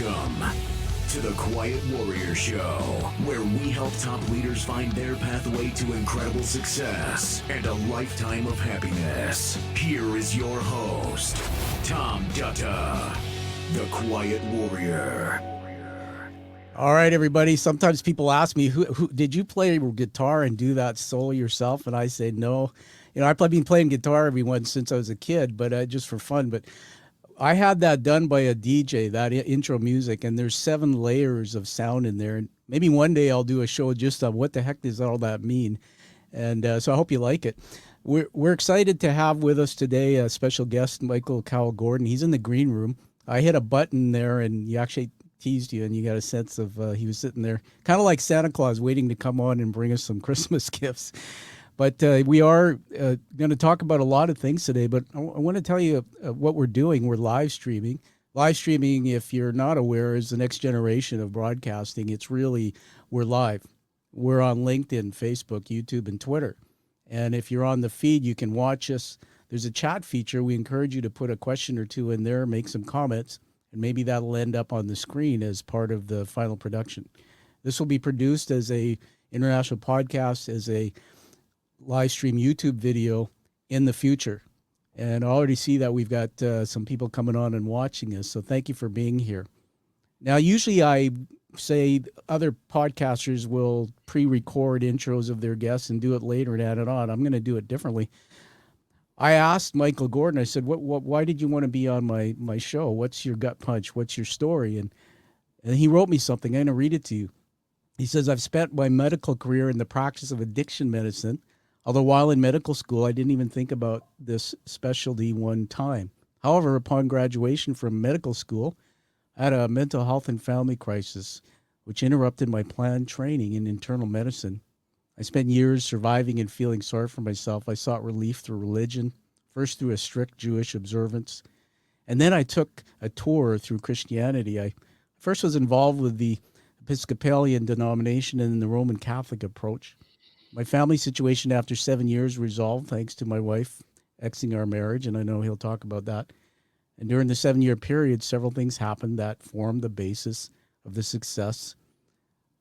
Welcome to the Quiet Warrior Show, where we help top leaders find their pathway to incredible success and a lifetime of happiness. Here is your host, Tom Dutta, the Quiet Warrior. All right, everybody. Sometimes people ask me, who did you play guitar and do that solo yourself? And I say no. You know, I've been playing guitar every once since I was a kid, but just for fun. But I had that done by a DJ, that intro music, and there's 7 layers of sound in there. And maybe one day I'll do a show just on what the heck does all that mean. And so I hope you like it. We're excited to have with us today a special guest, Michael Cowl Gordon. He's in the green room. I hit a button there, and you actually teased you, and you got a sense of he was sitting there, kind of like Santa Claus, waiting to come on and bring us some Christmas gifts. But we are going to talk about a lot of things today, but I want to tell you what we're doing. We're live streaming. Live streaming, if you're not aware, is the next generation of broadcasting. It's really, we're live. We're on LinkedIn, Facebook, YouTube, and Twitter. And if you're on the feed, you can watch us. There's a chat feature. We encourage you to put a question or two in there, make some comments, and maybe that'll end up on the screen as part of the final production. This will be produced as a international podcast, as a live stream YouTube video in the future. And I already see that we've got some people coming on and watching us. So thank you for being here. Now, usually I say other podcasters will pre-record intros of their guests and do it later and add it on. I'm going to do it differently. I asked Michael Gordon, I said, why did you want to be on my show? What's your gut punch? What's your story? And he wrote me something. I'm going to read it to you. He says, I've spent my medical career in the practice of addiction medicine. Although while in medical school, I didn't even think about this specialty one time. However, upon graduation from medical school, I had a mental health and family crisis, which interrupted my planned training in internal medicine. I spent years surviving and feeling sorry for myself. I sought relief through religion, first through a strict Jewish observance, and then I took a tour through Christianity. I first was involved with the Episcopalian denomination and the Roman Catholic approach. My family situation after 7 years resolved thanks to my wife exiting our marriage, and I know he'll talk about that. And during the 7-year period, several things happened that formed the basis of the success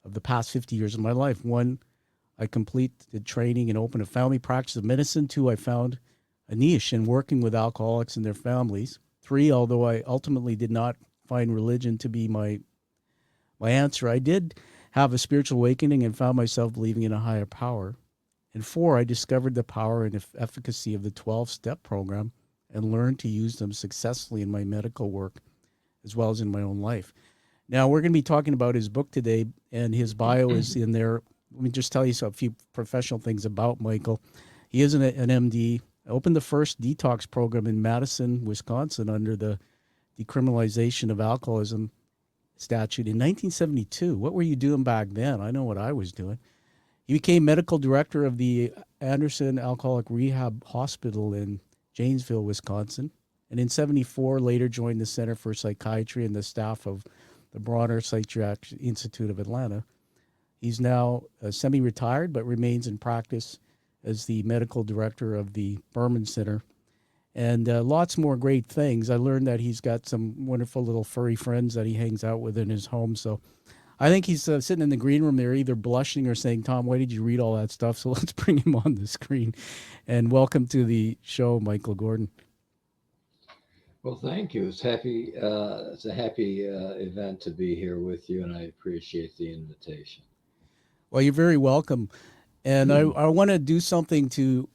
of the past 50 years of my life. 1, I completed training and opened a family practice of medicine. 2, I found a niche in working with alcoholics and their families. 3, although I ultimately did not find religion to be my answer, I did have a spiritual awakening and found myself believing in a higher power. And 4, I discovered the power and efficacy of the 12-step program and learned to use them successfully in my medical work as well as in my own life. Now, we're going to be talking about his book today, and his bio is in there. Let me just tell you a few professional things about Michael. He is an MD. I opened the first detox program in Madison, Wisconsin under the decriminalization of alcoholism statute in 1972. What were you doing back then? I know what I was doing. He became medical director of the Anderson Alcoholic Rehab Hospital in Janesville, Wisconsin. And in 74, later joined the Center for Psychiatry and the staff of the Bronner Psychiatric Institute of Atlanta. He's now semi-retired, but remains in practice as the medical director of the Berman Center. And lots more great things. I learned that he's got some wonderful little furry friends that he hangs out with in his home. So I think he's sitting in the green room there, either blushing or saying, Tom, why did you read all that stuff? So let's bring him on the screen. And welcome to the show, Michael Gordon. Well, thank you. It's a happy event to be here with you, and I appreciate the invitation. Well, you're very welcome. And I want to do something to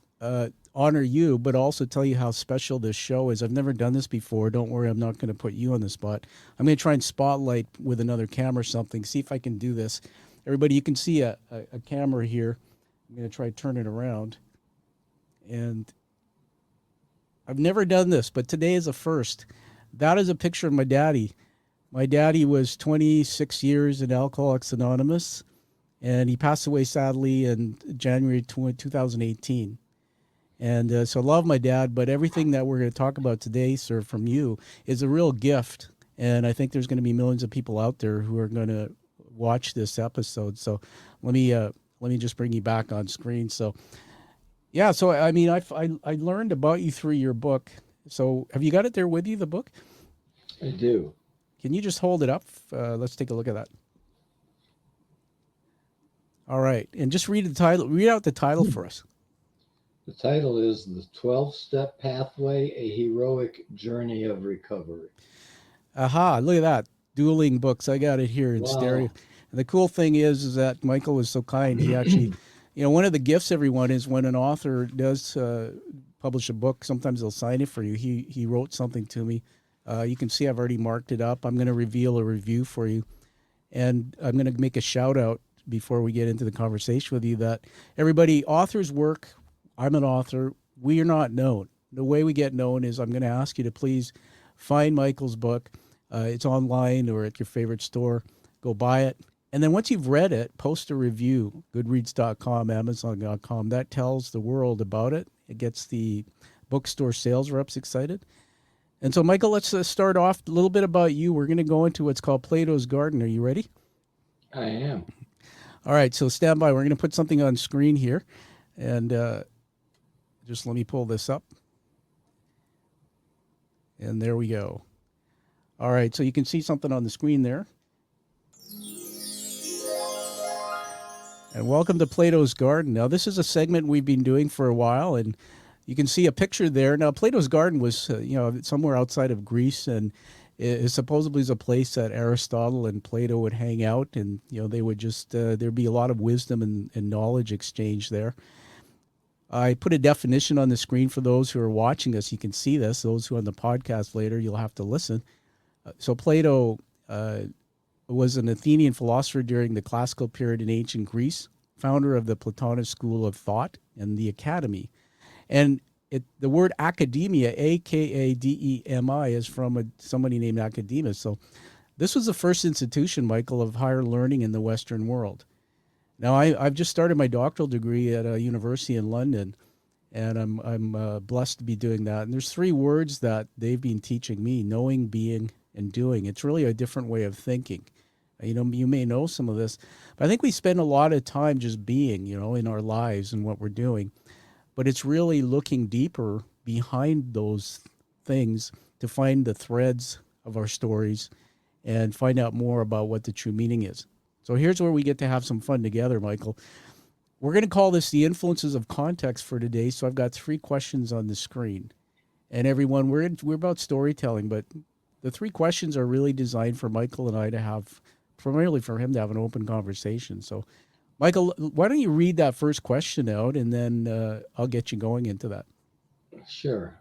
honor you, but also tell you how special this show is. I've never done this before. Don't worry, I'm not going to put you on the spot. I'm going to try and spotlight with another camera or something, see if I can do this. Everybody, you can see a camera here. I'm going to try to turn it around. And I've never done this, but today is a first. That is a picture of my daddy. My daddy was 26 years in Alcoholics Anonymous, and he passed away sadly in January 2018. And so I love my dad, but everything that we're going to talk about today, sir, from you is a real gift. And I think there's going to be millions of people out there who are going to watch this episode. So let me just bring you back on screen. So, yeah, so I mean, I learned about you through your book. So have you got it there with you, the book? I do. Can you just hold it up? Let's take a look at that. All right, and just read the title. Read out the title for us. The title is The 12-Step Pathway, A Heroic Journey of Recovery. Aha, look at that. Dueling books. I got it here in stereo. And the cool thing is that Michael was so kind. He actually, one of the gifts, everyone, is when an author does publish a book, sometimes they'll sign it for you. He wrote something to me. You can see I've already marked it up. I'm going to reveal a review for you. And I'm going to make a shout out before we get into the conversation with you that everybody, authors work. I'm an author. We are not known. The way we get known is I'm going to ask you to please find Michael's book. It's online or at your favorite store. Go buy it. And then once you've read it, post a review, goodreads.com, amazon.com. That tells the world about it. It gets the bookstore sales reps excited. And so, Michael, let's start off a little bit about you. We're going to go into what's called Plato's Garden. Are you ready? I am. All right, so stand by. We're going to put something on screen here. And just let me pull this up. And there we go. All right, so you can see something on the screen there. And welcome to Plato's Garden. Now, this is a segment we've been doing for a while, and you can see a picture there. Now, Plato's Garden was, somewhere outside of Greece, and it supposedly is a place that Aristotle and Plato would hang out, and they would just there'd be a lot of wisdom and knowledge exchange there. I put a definition on the screen for those who are watching us. You can see this. Those who are on the podcast later, you'll have to listen. So Plato was an Athenian philosopher during the classical period in ancient Greece, founder of the Platonist school of thought and the academy. And the word academia, A-K-A-D-E-M-I, is from somebody named Academus. So this was the first institution, Michael, of higher learning in the Western world. Now, I've just started my doctoral degree at a university in London, and I'm blessed to be doing that. And there's 3 words that they've been teaching me: knowing, being, and doing. It's really a different way of thinking. You may know some of this, but I think we spend a lot of time just being, in our lives and what we're doing. But it's really looking deeper behind those things to find the threads of our stories and find out more about what the true meaning is. So here's where we get to have some fun together, Michael. We're going to call this the influences of context for today. So I've got 3 questions on the screen. And everyone, we're about storytelling, but the 3 questions are really designed for Michael and I to have, primarily for him to have an open conversation. So Michael, why don't you read that first question out, and then I'll get you going into that. Sure.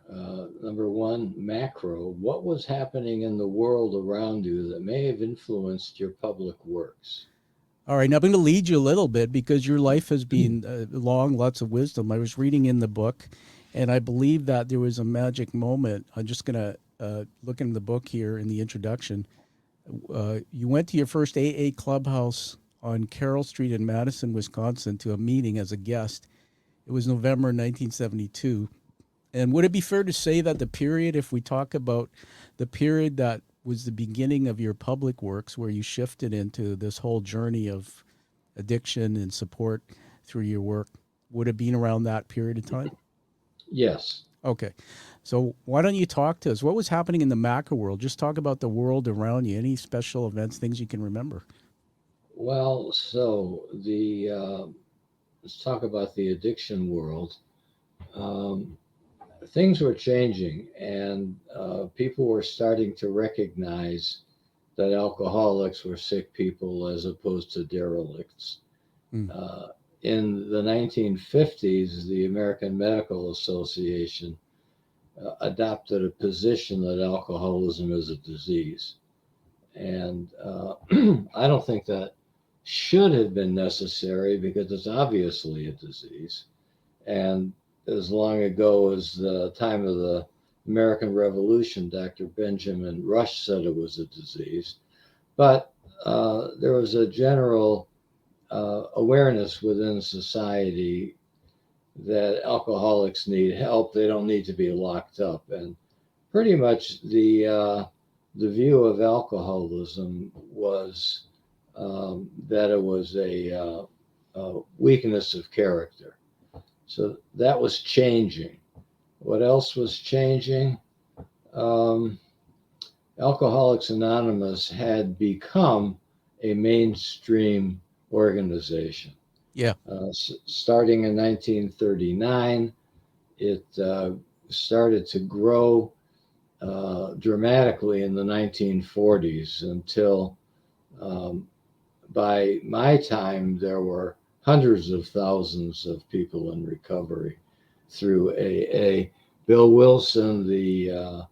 Number 1, macro. What was happening in the world around you that may have influenced your public works? All right, now I'm going to lead you a little bit because your life has been long, lots of wisdom. I was reading in the book, and I believe that there was a magic moment. I'm just going to look in the book here in the introduction. You went to your first AA clubhouse on Carroll Street in Madison, Wisconsin, to a meeting as a guest. It was November 1972. And would it be fair to say that the period, if we talk about the period that was the beginning of your public works, where you shifted into this whole journey of addiction and support through your work, would it have been around that period of time? Yes. Okay. So why don't you talk to us? What was happening in the macro world? Just talk about the world around you, any special events, things you can remember. Well, so let's talk about the addiction world. Things were changing, and people were starting to recognize that alcoholics were sick people as opposed to derelicts. In the 1950s, the American Medical Association adopted a position that alcoholism is a disease. And I don't think that should have been necessary because it's obviously a disease. And as long ago as the time of the American Revolution, Dr. Benjamin Rush said it was a disease. But there was a general awareness within society that alcoholics need help. They don't need to be locked up. And pretty much the view of alcoholism was that it was a weakness of character. So that was changing. What else was changing? Alcoholics Anonymous had become a mainstream organization. Yeah. Starting in 1939, it started to grow dramatically in the 1940s until um, by my time there were hundreds of thousands of people in recovery through AA. Bill Wilson, the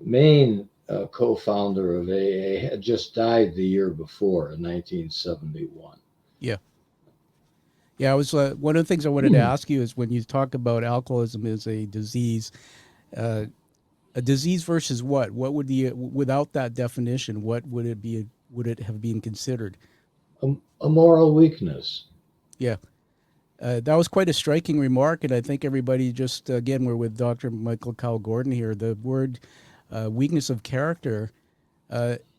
main co-founder of AA, had just died the year before in 1971. Yeah. Yeah, I was one of the things I wanted to ask you is when you talk about alcoholism as uh, a disease versus what? What would the without that definition, what would it be? Would it have been considered? A moral weakness. Yeah, that was quite a striking remark, and I think everybody just again we're with Dr. Michael Cowl Gordon here. The word weakness of character.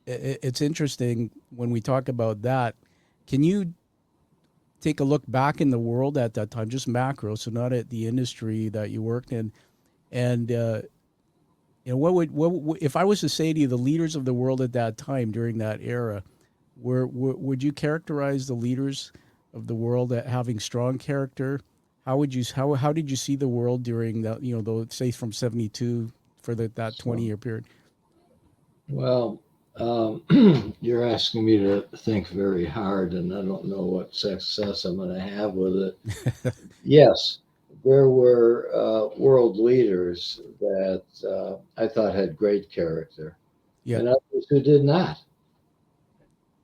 It's interesting when we talk about that. Can you take a look back in the world at that time, just macro, so not at the industry that you worked in, and if I was to say to you the leaders of the world at that time during that era, would you characterize the leaders of the world as having strong character? How did you see the world during that, say from 72 for that So, 20-year period? well, you're asking me to think very hard, and I don't know what success I'm going to have with it. Yes, there were world leaders that I thought had great character, Yeah, and others who did not.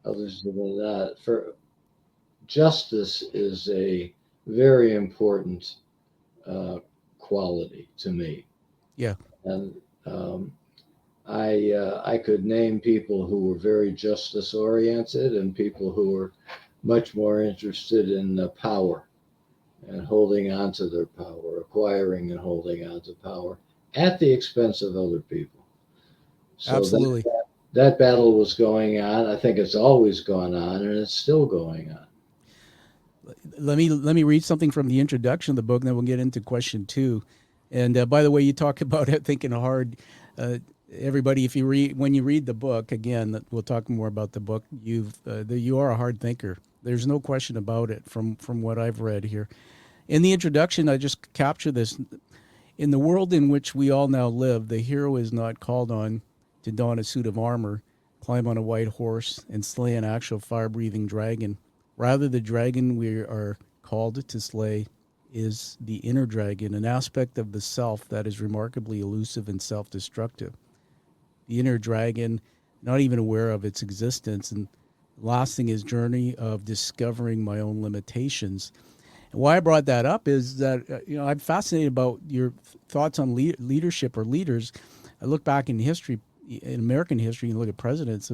Others who did not. For justice is a very important uh, quality to me, yeah, and I could name people who were very justice oriented and people who were much more interested in power and holding on to their power, acquiring and holding on to power at the expense of other people. So absolutely. that battle was going on. I think it's always gone on, and it's still going on. Let me read something from the introduction of the book, and then we'll get into question two. And by the way, you talk about it, thinking hard. Uh, Everybody, if you read when you read the book again, we'll talk more about the book. You are a hard thinker. There's no question about it from what I've read here. In the introduction, I just capture this. In the world in which we all now live, the hero is not called on to don a suit of armor, climb on a white horse, and slay an actual fire breathing dragon. Rather, the dragon we are called to slay is the inner dragon, an aspect of the self that is remarkably elusive and self destructive. The inner dragon, not even aware of its existence, and lasting his journey of discovering my own limitations. And why I brought that up is that I'm fascinated about your thoughts on leadership or leaders. I look back in history, in American history, and look at presidents.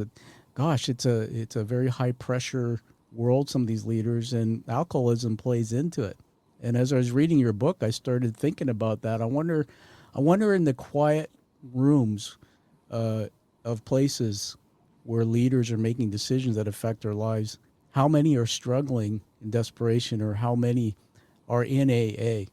Gosh, it's a very high pressure world. Some of these leaders, and alcoholism plays into it. And as I was reading your book, I started thinking about that. I wonder in the quiet rooms uh, of places where leaders are making decisions that affect their lives, how many are struggling in desperation or how many are in AA?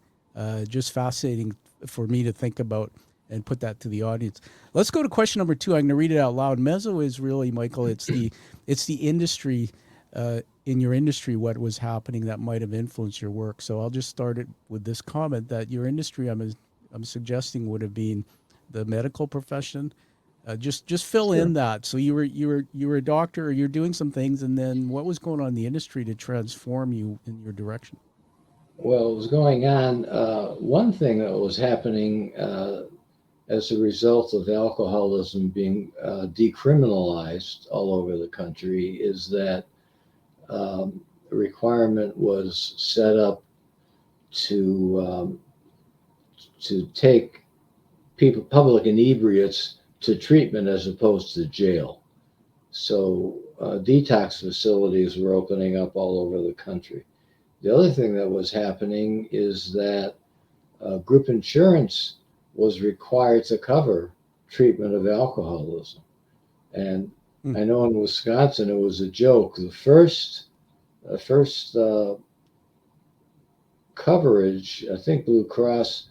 Just fascinating for me to think about and put that to the audience. Let's go to question number two. I'm going to read it out loud. Mezzo is really, Michael, it's the industry, in your industry, what was happening that might have influenced your work. So I'll just start it with this comment that your industry, I'm suggesting, would have been the medical profession. Just fill Sure. in that. So you were a doctor, or you're doing some things, and then what was going on in the industry to transform you in your direction? Well, it was going on. One thing that was happening as a result of alcoholism being decriminalized all over the country is that a requirement was set up to to take people, public inebriates, to treatment as opposed to jail. So detox facilities were opening up all over the country. The other thing that was happening is that group insurance was required to cover treatment of alcoholism. And Hmm. I know in Wisconsin it was a joke. The first coverage, I think Blue Cross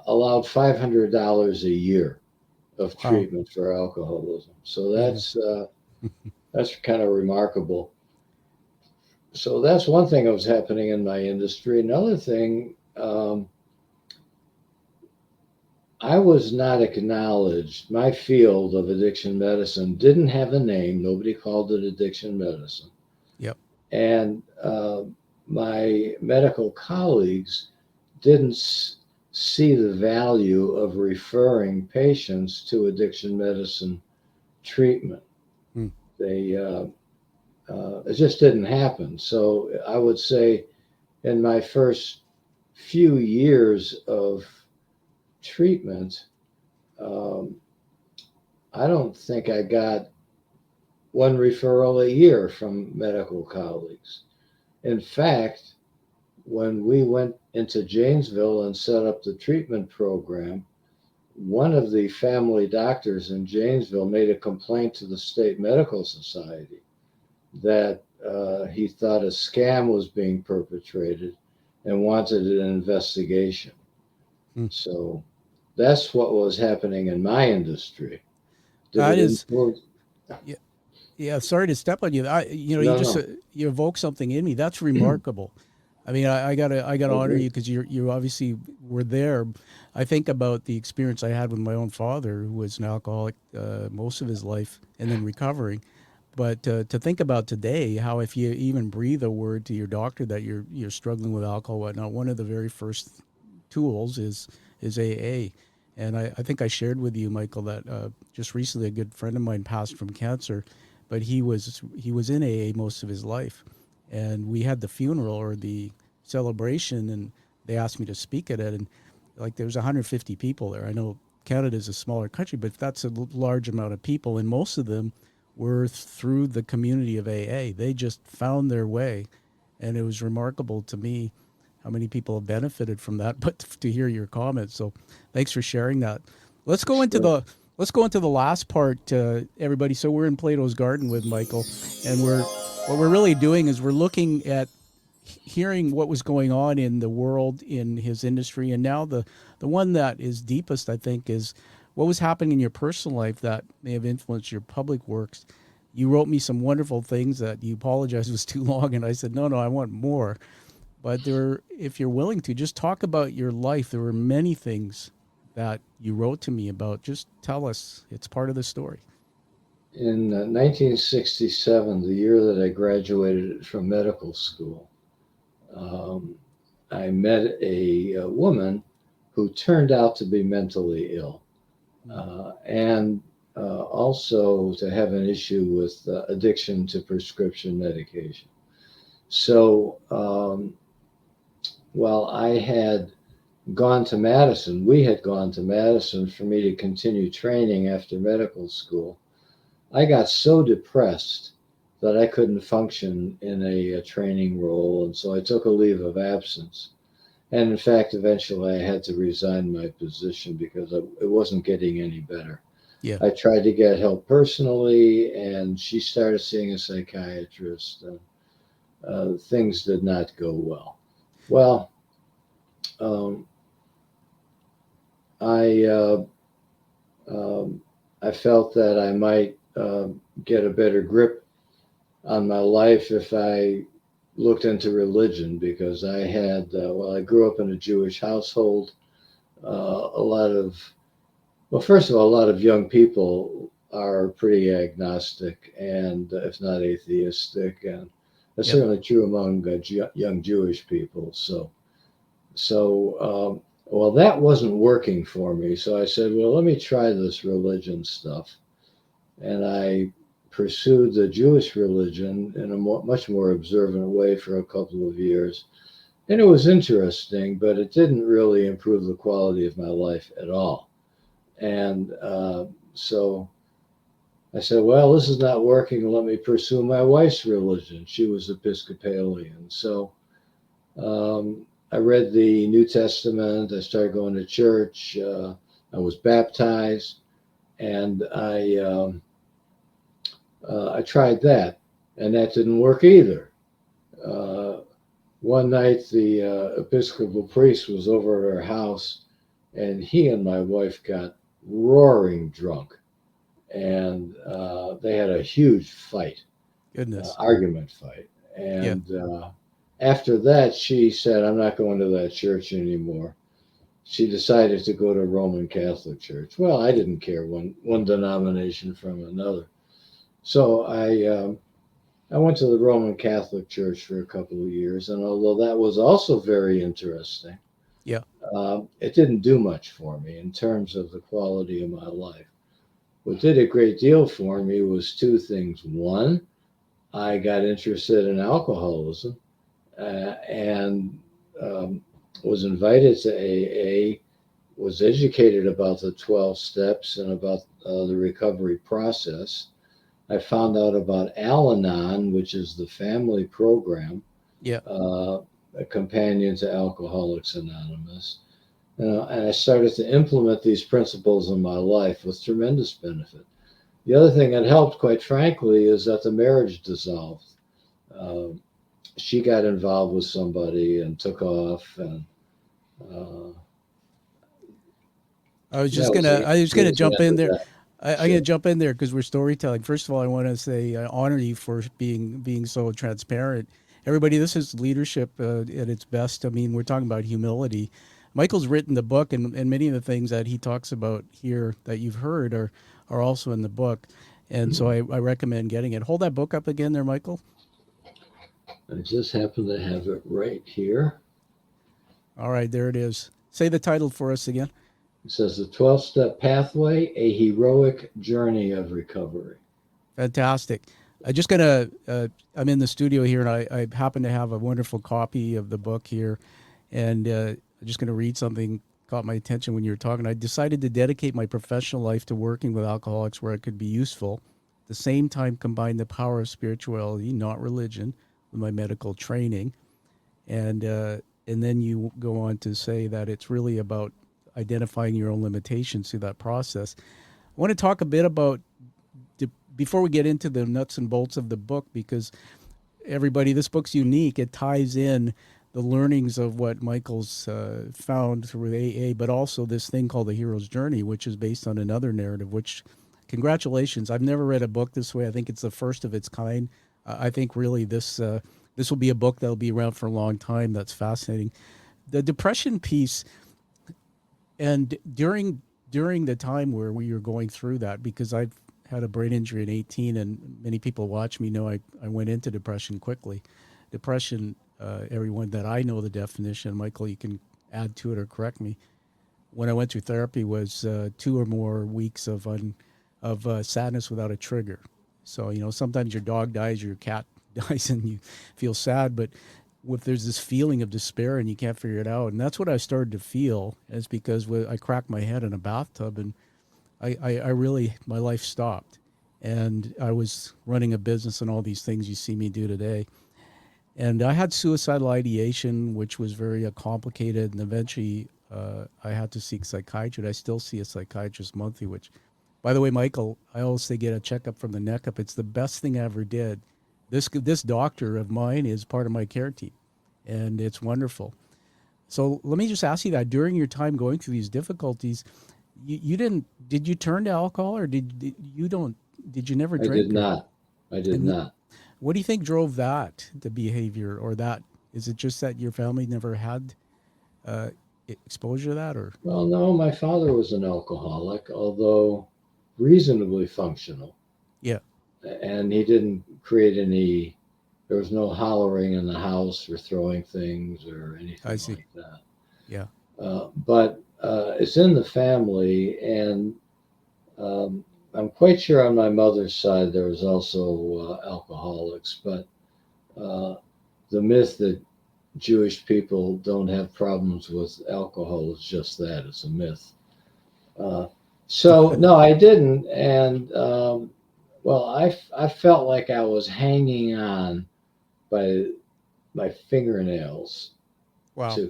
allowed $500 a year of Wow. treatment for alcoholism. So Goodness. that's kind of remarkable. So that's one thing that was happening in my industry. Another thing, I was not acknowledged. My field of addiction medicine didn't have a name. Nobody called it addiction medicine. Yep. And my medical colleagues didn't see the value of referring patients to addiction medicine treatment. Hmm. It just didn't happen. So I would say in my first few years of treatment, um, I don't think I got one referral a year from medical colleagues. In fact, when we went into Janesville and set up the treatment program, one of the family doctors in Janesville made a complaint to the State Medical Society that he thought a scam was being perpetrated and wanted an investigation. Hmm. So that's what was happening in my industry. Did That it is, influence? yeah, yeah. Sorry to step on you. You No, just no. you evoke something in me. That's remarkable. I mean, I gotta I honor agree. you because you obviously were there. I think about the experience I had with my own father, who was an alcoholic most of his life, and then recovering. But to think about today, how if you even breathe a word to your doctor that you're struggling with alcohol, whatnot, one of the very first tools is AA. And I think I shared with you, Michael, that just recently a good friend of mine passed from cancer, but he was in AA most of his life, and we had the funeral or the celebration, and they asked me to speak at it, and like there was 150 people there. I know Canada is a smaller country, but that's a large amount of people, and most of them were through the community of AA. They just found their way, and it was remarkable to me how many people have benefited from that. But to hear your comments, so thanks for sharing that. Let's go into Sure. the let's go into the last part, everybody. So we're in Plato's Garden with Michael, and what we're really doing is we're looking at hearing what was going on in the world in his industry, and now the one that is deepest, I think, is what was happening in your personal life that may have influenced your public works. You wrote me some wonderful things that you apologized was too long, and I said no, I want more. But if you're willing to just talk about your life, there were many things that you wrote to me about. Just tell us; it's part of the story. In 1967, the year that I graduated from medical school, um, I met a woman who turned out to be mentally ill Mm. and also to have an issue with addiction to prescription medication. So while I had gone to Madison, we had gone to Madison for me to continue training after medical school. I got so depressed that I couldn't function in a training role, and so I took a leave of absence. And in fact, eventually I had to resign my position because it wasn't getting any better. Yeah. I tried to get help personally, and she started seeing a psychiatrist, and things did not go well. Well, um, I um, I felt that I might get a better grip on my life if I looked into religion because I had, I grew up in a Jewish household. A lot of, well, first of all, a lot of young people are pretty agnostic and, if not atheistic, and that's Yep. certainly true among young Jewish people. Well, that wasn't working for me. So I said, well, let me try this religion stuff. And I pursued the Jewish religion in a much more observant way for a couple of years. And it was interesting, but it didn't really improve the quality of my life at all. And so I said, well, this is not working. Let me pursue my wife's religion. She was Episcopalian. So I read the New Testament. I started going to church. I was baptized, and I tried that, and that didn't work either. Uh, One night, the Episcopal priest was over at our house, and he and my wife got roaring drunk, and they had a huge fight, Goodness. argument fight. Yeah. And after that, she said, "I'm not going to that church anymore." She decided to go to Roman Catholic Church. Well, I didn't care one denomination from another, so I went to the Roman Catholic Church for a couple of years, and although that was also very interesting, Yeah. it didn't do much for me in terms of the quality of my life. What did a great deal for me was two things. One, I got interested in alcoholism and was invited to AA, was educated about the 12 steps and about the recovery process. I found out about Al Anon, which is the family program, Yeah. a companion to Alcoholics Anonymous. And I started to implement these principles in my life with tremendous benefit. The other thing that helped, quite frankly, is that the marriage dissolved. Uh, she got involved with somebody and took off, and uh, I was just that was gonna the, I was that gonna was the jump end in of there. that. I'm Sure. gonna jump in there because we're storytelling. First of all, I want to say I honor you for being so transparent. Everybody, this is leadership at its best. I mean, we're talking about humility. Michael's written the book, and many of the things that he talks about here that you've heard are also in the book. And so I recommend getting it. Hold that book up again there, Michael. I just happen to have it right here. All right, there it is. Say the title for us again. It says The 12-Step Pathway, A Heroic Journey of Recovery. Fantastic. I just gonna. I'm in the studio here, and I happen to have a wonderful copy of the book here, and I'm just gonna read something caught my attention when you were talking. I decided to dedicate my professional life to working with alcoholics where it could be useful. At the same time, combine the power of spirituality, not religion, with my medical training, and then you go on to say that it's really about identifying your own limitations through that process. I want to talk a bit about before we get into the nuts and bolts of the book, because everybody, this book's unique. It ties in the learnings of what Michael's found through AA, but also this thing called The Hero's Journey, which is based on another narrative, which, congratulations. I've never read a book this way. I think it's the first of its kind. I think really this will be a book that'll be around for a long time. That's fascinating. The depression piece, and during the time where we were going through that, because I've had a brain injury in 18, and many people watch me know I went into depression quickly. Depression, everyone that I know the definition, Michael, you can add to it or correct me. When I went through therapy, was 2 or more weeks of sadness without a trigger. So sometimes your dog dies, or your cat dies, and you feel sad, but if there's this feeling of despair and you can't figure it out, and that's what I started to feel, is because I cracked my head in a bathtub, and I really, my life stopped, and I was running a business and all these things you see me do today. And I had suicidal ideation, which was very complicated. And eventually I had to seek psychiatry. I still see a psychiatrist monthly, which, by the way, Michael, I always say get a checkup from the neck up. It's the best thing I ever did. This doctor of mine is part of my care team, and it's wonderful. So let me just ask you that during your time going through these difficulties, you did you turn to alcohol, or did you never I did drink? not. I did And not. what do you think drove that, the behavior, or that? Is it just that your family never had uh, exposure to that, or? Well, no, my father was an alcoholic, although reasonably functional. Yeah, And he didn't create any, there was no hollering in the house or throwing things or I anything see. like that. Yeah, But it's in the family, and um, I'm quite sure on my mother's side there was also alcoholics, but uh, the myth that Jewish people don't have problems with alcohol is just that, it's a myth. Uh, so no, I didn't, and well, I felt like I was hanging on by my fingernails wow. to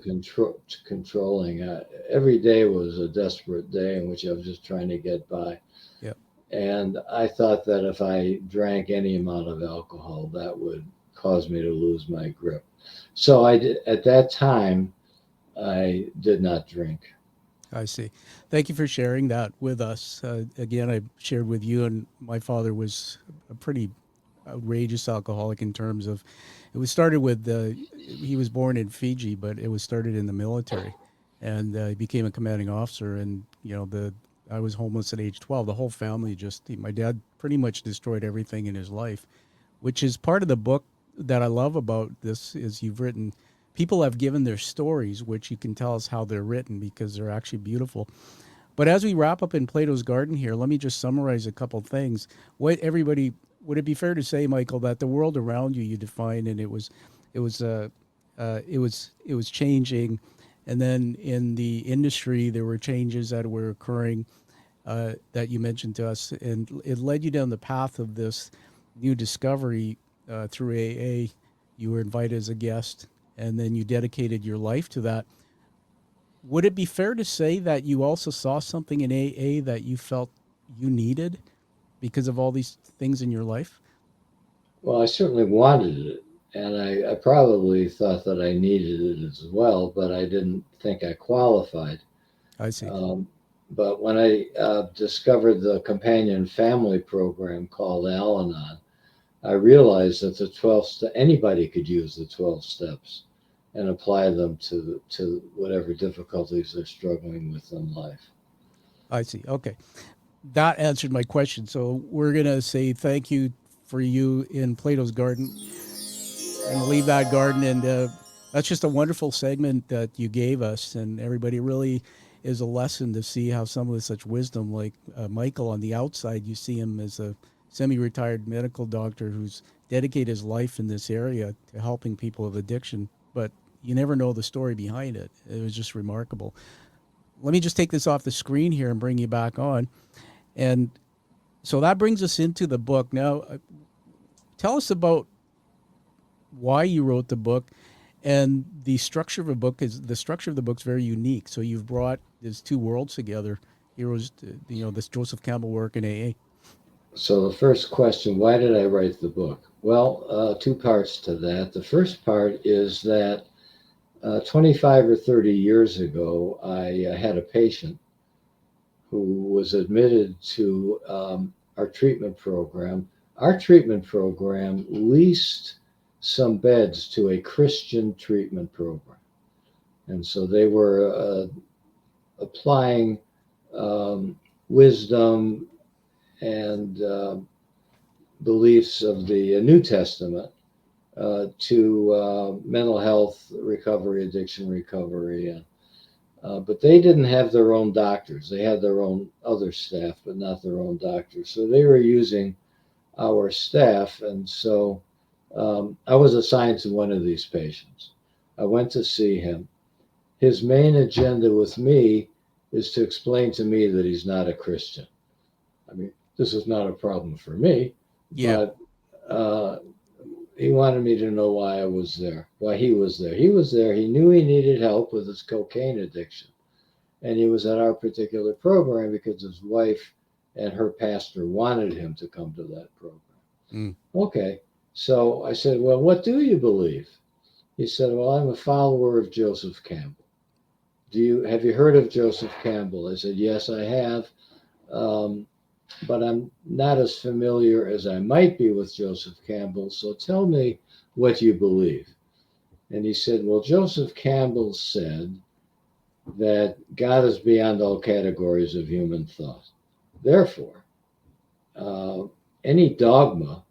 controlling. Every day was a desperate day in which I was just trying to get by. Yeah, And I thought that if I drank any amount of alcohol, that would cause me to lose my grip. So I did, at that time, I did not drink. I see. Thank you for sharing that with us. Again, I shared with you, and my father was a pretty outrageous alcoholic in terms of it was started with he was born in Fiji, but it was started in the military, and he became a commanding officer. And I was homeless at age 12. The whole family my dad pretty much destroyed everything in his life, which is part of the book that I love about this is you've written. People have given their stories, which you can tell us how they're written because they're actually beautiful. But as we wrap up in Plato's Garden here, let me just summarize a couple things. What everybody would it be fair to say, Michael, that the world around you defined and it was changing, and then in the industry there were changes that were occurring that you mentioned to us, and it led you down the path of this new discovery through AA. You were invited as a guest, and then you dedicated your life to that. Would it be fair to say that you also saw something in AA that you felt you needed because of all these things in your life? Well, I certainly wanted it, and I probably thought that I needed it as well, but I didn't think I qualified. I see. Um, but when I discovered the companion family program called Al Anon, I realized that the 12 anybody could use the 12 steps and apply them to whatever difficulties they're struggling with in life. I see. Okay. That answered my question. So we're going to say thank you for you in Plato's Garden. We're going to leave that garden. And that's just a wonderful segment that you gave us. And everybody really is a lesson to see how someone with such wisdom, like Michael on the outside, you see him as a semi-retired medical doctor who's dedicated his life in this area to helping people with addiction. But you never know the story behind it. It was just remarkable. Let me just take this off the screen here and bring you back on. And so that brings us into the book. Now, tell us about why you wrote the book, and the structure of the structure of the book's very unique. So you've brought these two worlds together. Heroes, this Joseph Campbell work in AA. So the first question, why did I write the book? Well, two parts to that. The first part is that 25 or 30 years ago, I had a patient who was admitted to our treatment program. Our treatment program leased some beds to a Christian treatment program. And so they were applying wisdom and beliefs of the New Testament to mental health recovery, addiction recovery. But they didn't have their own doctors. They had their own other staff, but not their own doctors. So they were using our staff. And so I was assigned to one of these patients. I went to see him. His main agenda with me is to explain to me that he's not a Christian. I mean, this is not a problem for me, Yeah. but he wanted me to know why I was there, why he was there. He was there. He knew he needed help with his cocaine addiction. And he was at our particular program because his wife and her pastor wanted him to come to that program. Mm. Okay. So I said, well, what do you believe? He said, well, I'm a follower of Joseph Campbell. Have you heard of Joseph Campbell? I said, yes, I have. But I'm not as familiar as I might be with Joseph Campbell. So tell me what you believe. And he said, well, Joseph Campbell said that God is beyond all categories of human thought. Therefore, any dogma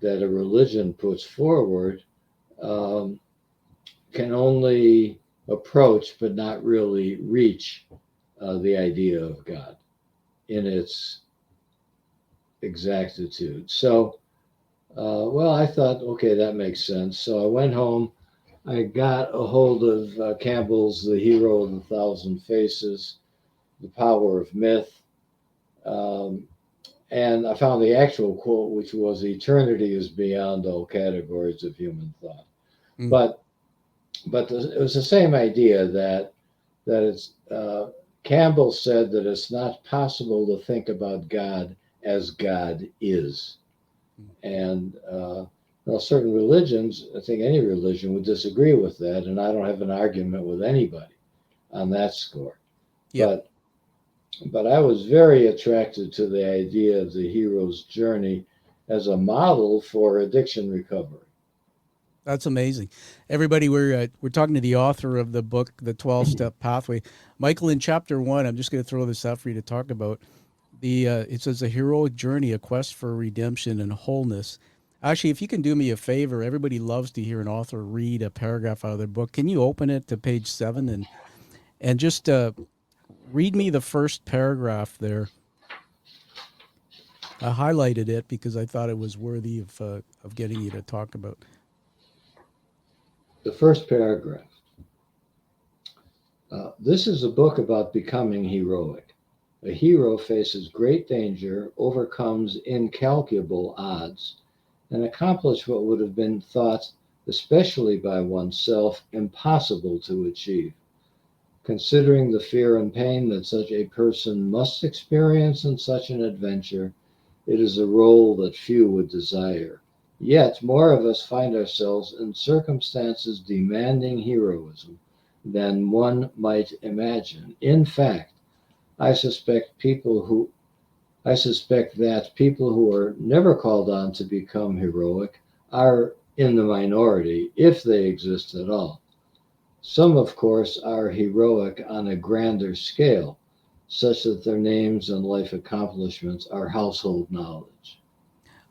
that a religion puts forward can only approach but not really reach the idea of God in its exactitude. So, well, I thought, okay, that makes sense. So I went home. I got a hold of Campbell's The Hero of a Thousand Faces, The Power of Myth. And I found the actual quote, which was, eternity is beyond all categories of human thought. Mm. But it was the same idea that it's, Campbell said that it's not possible to think about God as God is. And certain religions, I think any religion would disagree with that, and I don't have an argument with anybody on that score. Yeah, But I was very attracted to the idea of the hero's journey as a model for addiction recovery. that's amazing. Everybody, we're talking to the author of the book, The 12-Step Pathway. Michael, in chapter 1, I'm just going to throw this out for you to talk about. It says a heroic journey, a quest for redemption and wholeness. Actually, if you can do me a favor, everybody loves to hear an author read a paragraph out of their book. Can you open it to page 7 and just read me the first paragraph there? I highlighted it because I thought it was worthy of getting you to talk about. The first paragraph. This is a book about becoming heroic. A hero faces great danger, overcomes incalculable odds, and accomplishes what would have been thought, especially by oneself, impossible to achieve. Considering the fear and pain that such a person must experience in such an adventure, it is a role that few would desire. Yet more of us find ourselves in circumstances demanding heroism than one might imagine. In fact, I suspect that people who are never called on to become heroic are in the minority, if they exist at all. Some, of course, are heroic on a grander scale, such that their names and life accomplishments are household knowledge.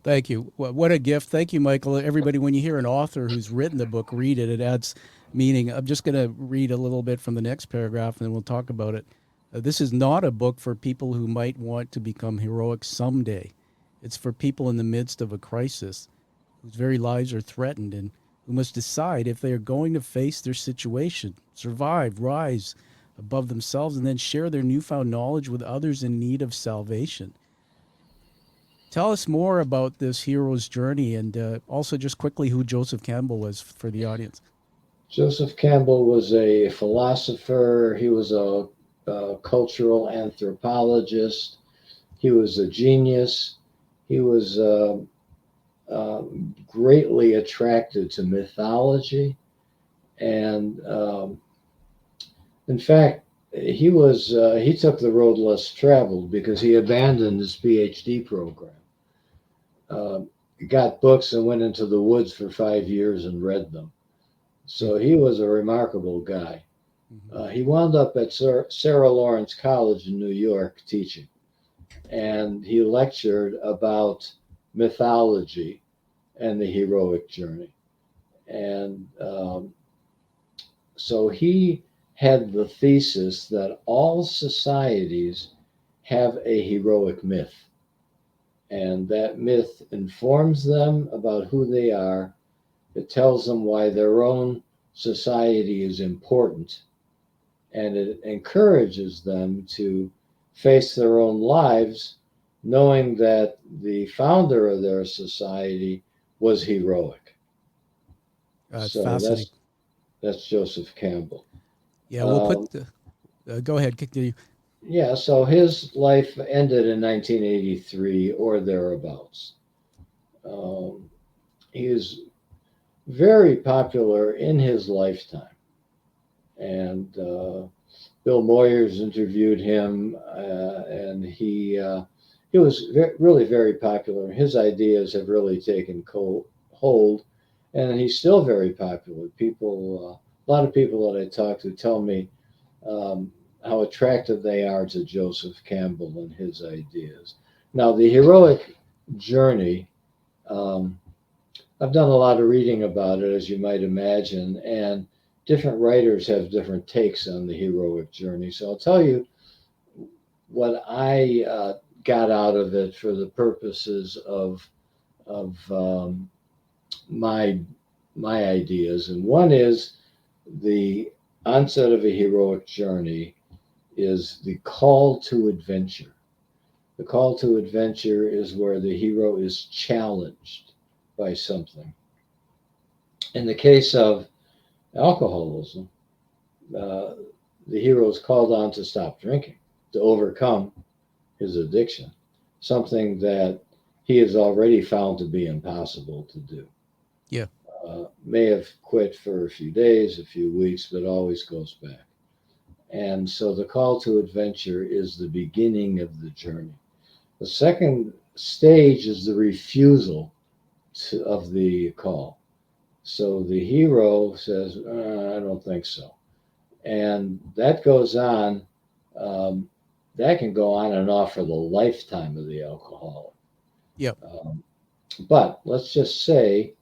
Thank you. What a gift. Thank you, Michael. Everybody, when you hear an author who's written the book read it, it adds meaning. I'm just going to read a little bit from the next paragraph and then we'll talk about it. This is not a book for people who might want to become heroic someday. It's for people in the midst of a crisis whose very lives are threatened and who must decide if they are going to face their situation, survive, rise above themselves, and then share their newfound knowledge with others in need of salvation. Tell us more about this hero's journey and also just quickly who Joseph Campbell was for the audience. Joseph Campbell was a philosopher, he was a cultural anthropologist, he was a genius, he was greatly attracted to mythology, and in fact, he took the road less traveled because he abandoned his PhD program. Uh, got books and went into the woods for 5 years and read them. So he was a remarkable guy. He wound up at Sarah Lawrence College in New York teaching, and he lectured about mythology and the heroic journey. And so he had the thesis that all societies have a heroic myth, and that myth informs them about who they are. It tells them why their own society is important, and it encourages them to face their own lives, knowing that the founder of their society was heroic. It's So fascinating. that's Joseph Campbell. Yeah, we'll put. Um, Go ahead, continue. yeah, so his life ended in 1983 or thereabouts. Um, he was very popular in his lifetime, and Bill Moyers interviewed him, and he was really very popular. His ideas have really taken hold, and he's still very popular. A lot of people that I talk to tell me um, how attractive they are to Joseph Campbell and his ideas. Now, the heroic journey, um, I've done a lot of reading about it, as you might imagine, and different writers have different takes on the heroic journey. So I'll tell you what I got out of it for the purposes of my my ideas. And one is the onset of a heroic journey is the call to adventure. The call to adventure is where the hero is challenged by something. In the case of alcoholism, uh, the hero is called on to stop drinking, to overcome his addiction, something that he has already found to be impossible to do. Yeah. May have quit for a few days, a few weeks, but always goes back. And so the call to adventure is the beginning of the journey. The second stage is the refusal of the call. So the hero says, I don't think so. And that goes on, um, that can go on and off for the lifetime of the alcoholic. Yep. But let's just say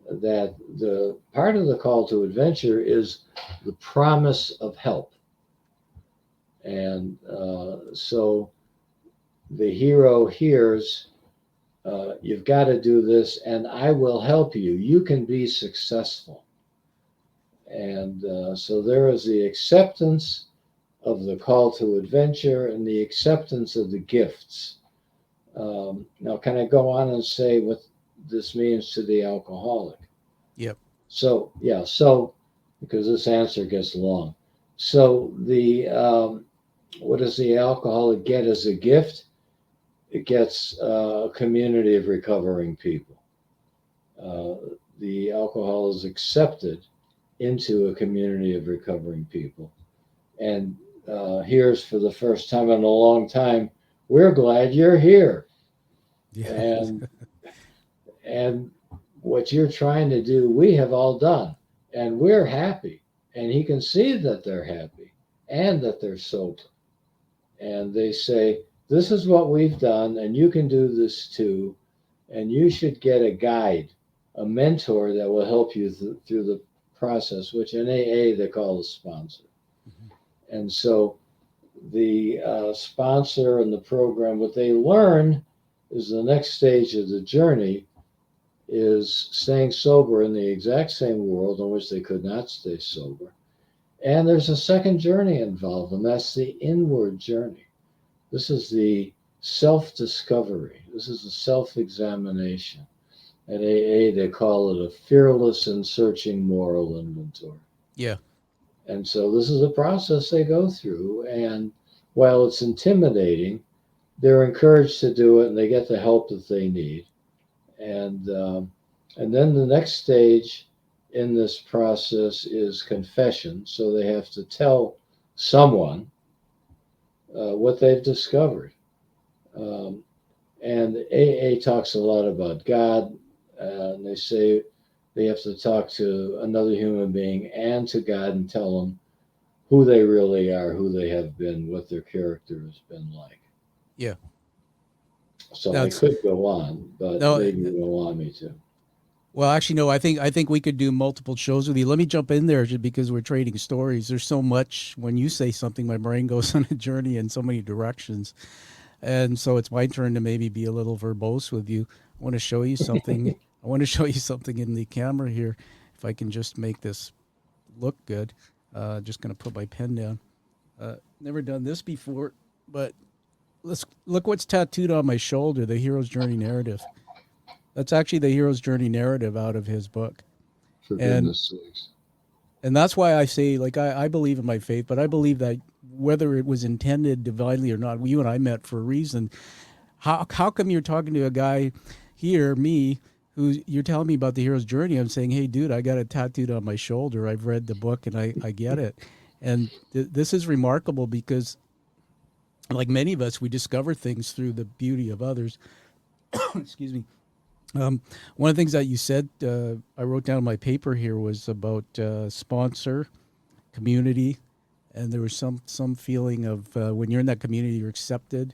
that the part of the call to adventure is the promise of help. And so the hero hears, you've got to do this, and I will help you. You can be successful. And so there is the acceptance of the call to adventure and the acceptance of the gifts. Now, can I go on and say what this means to the alcoholic? Yep. So, yeah, so because this answer gets long. So, what does the alcoholic get as a gift? It gets a community of recovering people. The alcohol is accepted into a community of recovering people. And here's for the first time in a long time, we're glad you're here. Yeah. And what you're trying to do, we have all done, and we're happy. And he can see that they're happy and that they're sober. And they say, this is what we've done, and you can do this too. And you should get a guide, a mentor that will help you through the process, which in AA they call a sponsor. Mm-hmm. And so the sponsor and the program, what they learn is the next stage of the journey is staying sober in the exact same world in which they could not stay sober. And there's a second journey involved, and that's the inward journey. This is the self-discovery. This is the self-examination. At AA, they call it a fearless and searching moral inventory. Yeah. And so this is a process they go through. And while it's intimidating, they're encouraged to do it, and they get the help that they need. And then the next stage in this process is confession. So they have to tell someone what they've discovered. And AA talks a lot about God. And they say they have to talk to another human being and to God and tell them who they really are, who they have been, what their character has been like. Yeah. So I could go on, but no, maybe you don't want me to. Well, actually, no. I think we could do multiple shows with you. Let me jump in there just because we're trading stories. There's so much. When you say something, my brain goes on a journey in so many directions, and so it's my turn to maybe be a little verbose with you. I want to show you something. I want to show you something in the camera here. If I can just make this look good. Just going to put my pen down. Never done this before, but let's look what's tattooed on my shoulder. The hero's journey narrative. That's actually the hero's journey narrative out of his book. For goodness sakes. And that's why I say, like, I believe in my faith, but I believe that whether it was intended divinely or not, you and I met for a reason. How come you're talking to a guy here, me, who you're telling me about the hero's journey? I'm saying, hey, dude, I got it tattooed on my shoulder. I've read the book and I get it. And this is remarkable because, like many of us, we discover things through the beauty of others. Excuse me. One of the things that you said, I wrote down in my paper here, was about sponsor, community, and there was some feeling of when you're in that community, you're accepted.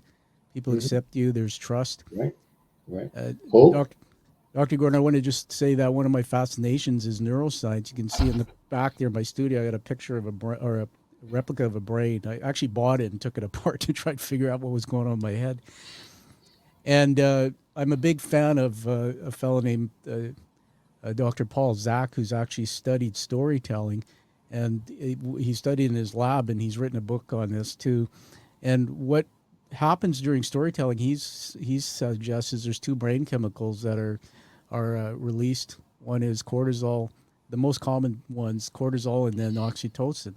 People accept you. There's trust. Right. Hope. Dr. Gordon, I want to just say that one of my fascinations is neuroscience. You can see in the back there in my studio, I got a picture of a replica of a brain. I actually bought it and took it apart to try to figure out what was going on in my head. And I'm a big fan of a fellow named Dr. Paul Zak, who's actually studied storytelling. And he studied in his lab, and he's written a book on this too. And what happens during storytelling, he suggests, is there's two brain chemicals that are released. One is cortisol, the most common ones, cortisol, and then oxytocin.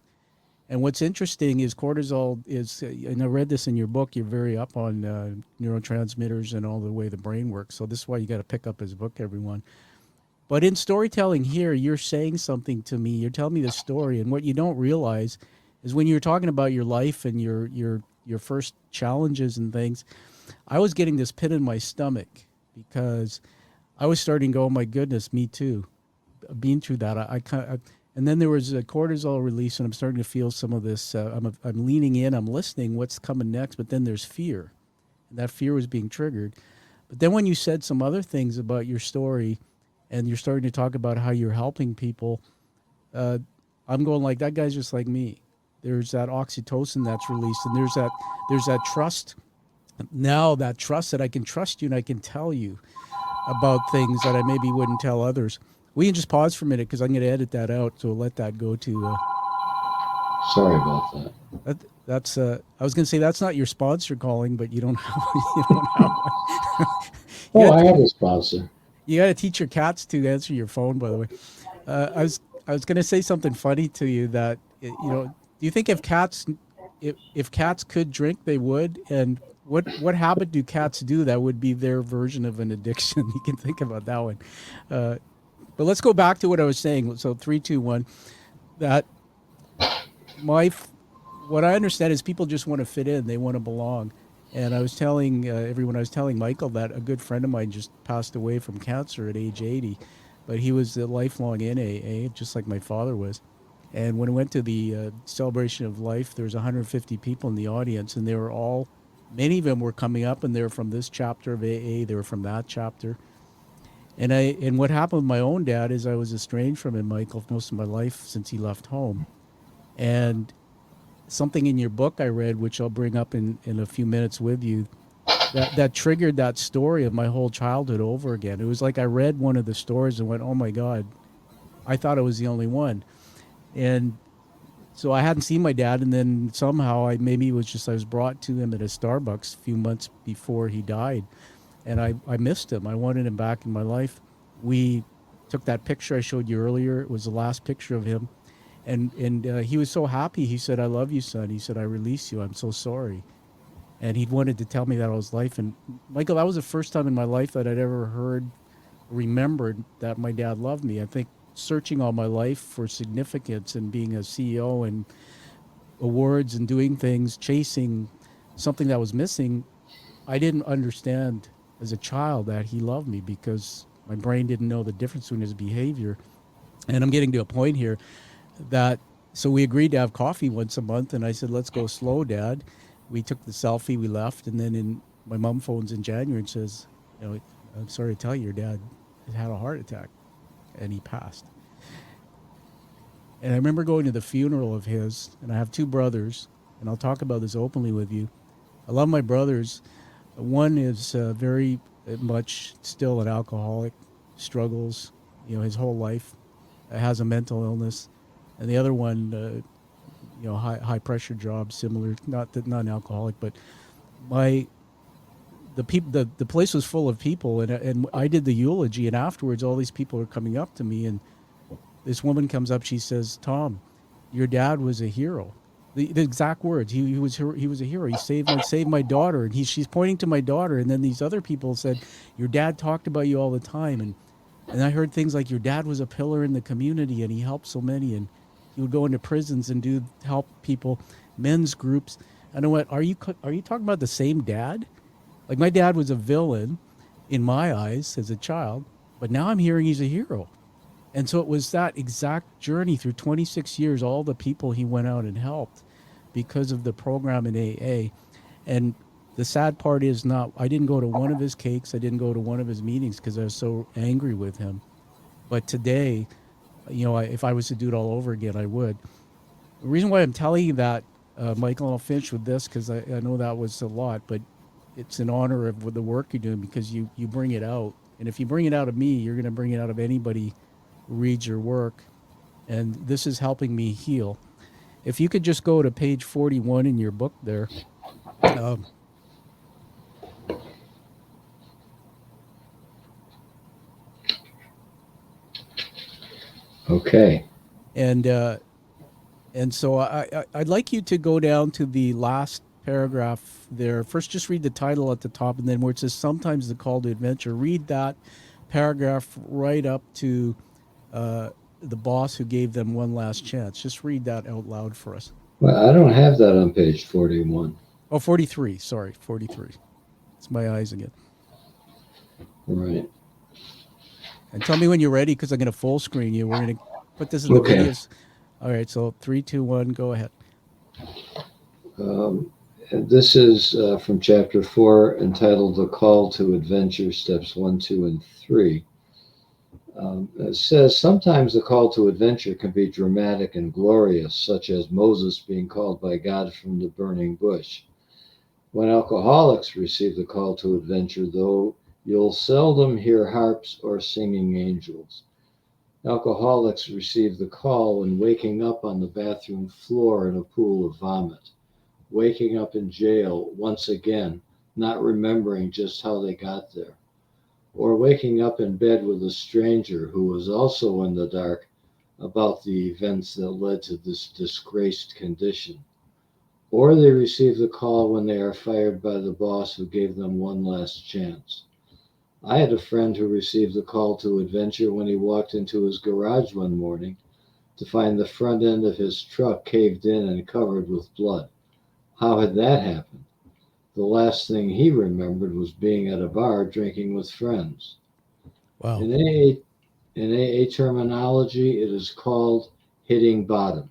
And what's interesting is cortisol is, and I read this in your book, you're very up on neurotransmitters and all the way the brain works. So this is why you got to pick up his book, everyone. But in storytelling here, you're saying something to me. You're telling me the story. And what you don't realize is when you were talking about your life and your first challenges and things. I was getting this pit in my stomach because I was starting to go, oh my goodness, me too. Being through that, I kind of, and then there was a cortisol release, and I'm starting to feel some of this. I'm leaning in, I'm listening, what's coming next, but then there's fear, and that fear was being triggered. But then when you said some other things about your story, and you're starting to talk about how you're helping people, I'm going like that guy's just like me. There's that oxytocin that's released, and there's that trust. Now that trust that I can trust you and I can tell you about things that I maybe wouldn't tell others. We can just pause for a minute because I'm going to edit that out, so let that go to. Sorry about that. That's. I was going to say that's not your sponsor calling, but you don't have. You don't have. I have a sponsor. You got to teach your cats to answer your phone. By the way, I was going to say something funny to you that do you think if cats could drink they would, and what habit do cats do that would be their version of an addiction? You can think about that one. But let's go back to what I was saying. So 3, 2, 1. That what I understand is people just want to fit in. They want to belong. And I was telling everyone, I was telling Michael that a good friend of mine just passed away from cancer at age 80, but he was lifelong in AA, just like my father was. And when I went to the celebration of life, there was 150 people in the audience, and they were all, many of them were coming up, and they were from this chapter of AA, they were from that chapter. And what happened with my own dad is I was estranged from him, Michael, most of my life since he left home. And something in your book I read, which I'll bring up in a few minutes with you, that triggered that story of my whole childhood over again. It was like I read one of the stories and went, oh my God, I thought I was the only one. And so I hadn't seen my dad, and then somehow I was brought to him at a Starbucks a few months before he died. And I missed him. I wanted him back in my life. We took that picture I showed you earlier. It was the last picture of him. And he was so happy. He said, I love you, son. He said, I release you. I'm so sorry. And he wanted to tell me that all his life. And Michael, that was the first time in my life that I'd ever remembered that my dad loved me. I think searching all my life for significance and being a CEO and awards and doing things, chasing something that was missing, I didn't understand as a child that he loved me because my brain didn't know the difference between his behavior. And I'm getting to a point here so we agreed to have coffee once a month, and I said, let's go slow, Dad. We took the selfie, we left, and then my mom phones in January and says, I'm sorry to tell you, your dad had a heart attack, and he passed. And I remember going to the funeral of his, and I have 2 brothers, and I'll talk about this openly with you. I love my brothers. One is very much still an alcoholic, struggles, his whole life, has a mental illness. And the other one, high pressure job, similar, not an alcoholic, but the place was full of people, and I did the eulogy, and afterwards all these people are coming up to me, and this woman comes up, she says, Tom, your dad was a hero. The exact words, he was a hero. He saved my daughter, and she's pointing to my daughter, and then these other people said, your dad talked about you all the time, and I heard things like your dad was a pillar in the community, and he helped so many, and he would go into prisons and help people, men's groups. And I went, are you talking about the same dad? Like, my dad was a villain in my eyes as a child, but now I'm hearing he's a hero. And so it was that exact journey through 26 years, all the people he went out and helped because of the program in AA. And the sad part is I didn't go to one of his cakes. I didn't go to one of his meetings because I was so angry with him. But today, if I was to do it all over again, I would. The reason why I'm telling you that, Michael, and I'll finish with this because I know that was a lot, but it's in honor of the work you're doing because you bring it out. And if you bring it out of me, you're going to bring it out of anybody who reads your work. And this is helping me heal. If you could just go to page 41 in your book there. Okay. And so I'd like you to go down to the last paragraph there. First, just read the title at the top, and then where it says sometimes the call to adventure, read that paragraph right up to the boss who gave them one last chance. Just read that out loud for us. Well, I don't have that on page 41. Oh, 43. Sorry, 43. It's my eyes again. Right. And tell me when you're ready because I'm going to full screen you. We're going to put this in the Okay. videos. All right. So 3, 2, 1, go ahead. And this is from chapter 4, entitled The Call to Adventure, steps 1, 2, and 3. It says sometimes the call to adventure can be dramatic and glorious, such as Moses being called by God from the burning bush. When alcoholics receive the call to adventure, though, you'll seldom hear harps or singing angels. Alcoholics receive the call when waking up on the bathroom floor in a pool of vomit, waking up in jail once again, not remembering just how they got there, or waking up in bed with a stranger who was also in the dark about the events that led to this disgraced condition. Or they receive the call when they are fired by the boss who gave them one last chance. I had a friend who received the call to adventure when he walked into his garage one morning to find the front end of his truck caved in and covered with blood. How had that happened? The last thing he remembered was being at a bar drinking with friends. Wow. In AA terminology, it is called hitting bottom.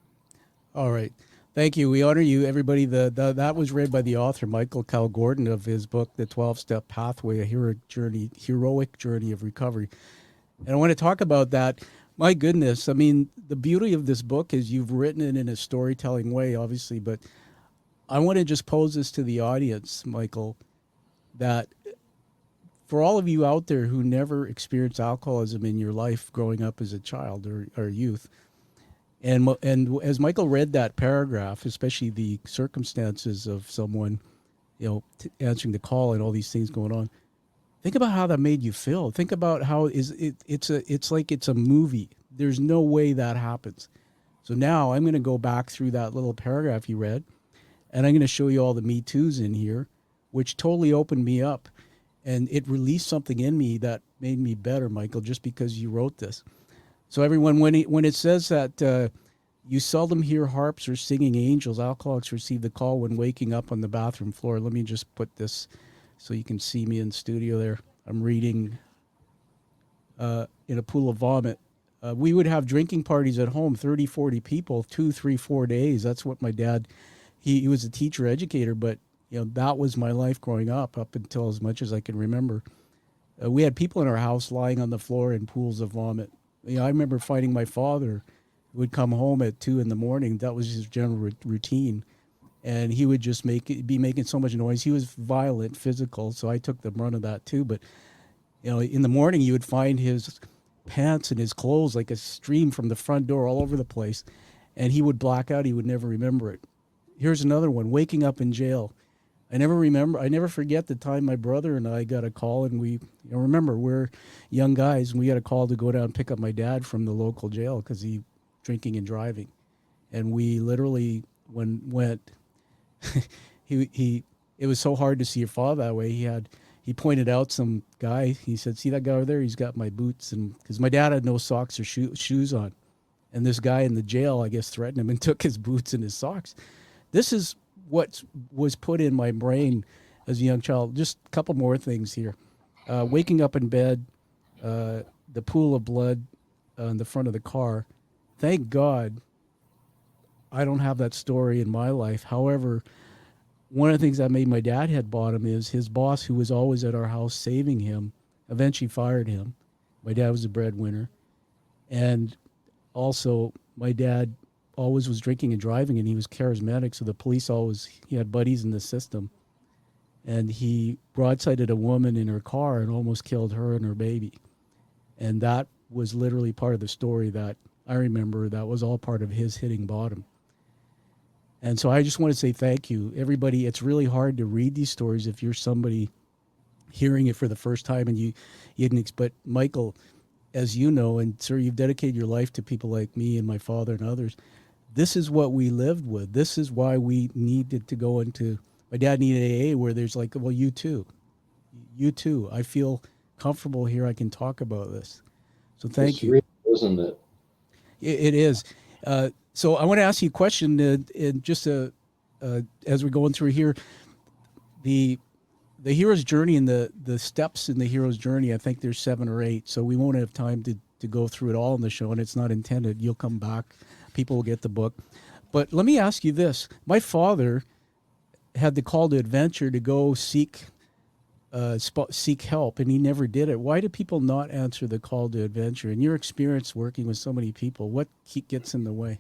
All right. Thank you. We honor you, everybody. That was read by the author, Michael Cowl Gordon, of his book, The 12-Step Pathway, a heroic journey of recovery. And I want to talk about that. My goodness. I mean, the beauty of this book is you've written it in a storytelling way, obviously, but I want to just pose this to the audience, Michael, that for all of you out there who never experienced alcoholism in your life growing up as a child or youth, and as Michael read that paragraph, especially the circumstances of someone, answering the call and all these things going on, think about how that made you feel. Think about how it's like it's a movie. There's no way that happens. So now I'm going to go back through that little paragraph you read, and I'm going to show you all the Me Too's in here, which totally opened me up. And it released something in me that made me better, Michael, just because you wrote this. So everyone, when it says that you seldom hear harps or singing angels, alcoholics receive the call when waking up on the bathroom floor. Let me just put this so you can see me in studio there. I'm reading in a pool of vomit. We would have drinking parties at home, 30, 40 people, 2, 3, 4 days. That's what my dad, he was a teacher educator, but that was my life growing up until as much as I can remember. We had people in our house lying on the floor in pools of vomit. I remember finding my father would come home at 2 in the morning. That was his general routine. And he would just be making so much noise. He was violent, physical. So I took the brunt of that too. But, in the morning you would find his pants and his clothes like a stream from the front door all over the place. And he would black out. He would never remember it. Here's another one, waking up in jail. I never forget the time my brother and I got a call, and we, remember, we're young guys, and we got a call to go down and pick up my dad from the local jail because he drinking and driving. And we literally went, it was so hard to see your father that way. He pointed out some guy, he said, see that guy over there? He's got my boots. And because my dad had no socks or shoes on. And this guy in the jail, I guess, threatened him and took his boots and his socks. This is what was put in my brain as a young child. Just a couple more things here. Waking up in bed, the pool of blood in the front of the car. Thank God I don't have that story in my life. However, one of the things that made my dad hit bottom is his boss, who was always at our house saving him, eventually fired him. My dad was a breadwinner. And also, my dad always was drinking and driving, and he was charismatic, so the police he had buddies in the system. And he broadsided a woman in her car and almost killed her and her baby. And that was literally part of the story that I remember. That was all part of his hitting bottom. And so I just want to say thank you. Everybody, it's really hard to read these stories if you're somebody hearing it for the first time and you didn't. But Michael, as you know, and sir, you've dedicated your life to people like me and my father and others. This is what we lived with. This is why we needed to go into, my dad needed AA, where there's like, well, you too. I feel comfortable here. I can talk about this. So thank It's you. real, isn't it? It is. So I want to ask you a question, and just as we're going through here, the hero's journey and the steps in the hero's journey. I think there's 7 or 8, so we won't have time to go through it all in the show, and it's not intended. You'll come back, people will get the book. But let me ask you this: my father had the call to adventure to go seek help, and he never did it. Why do people not answer the call to adventure? In your experience working with so many people, what gets in the way?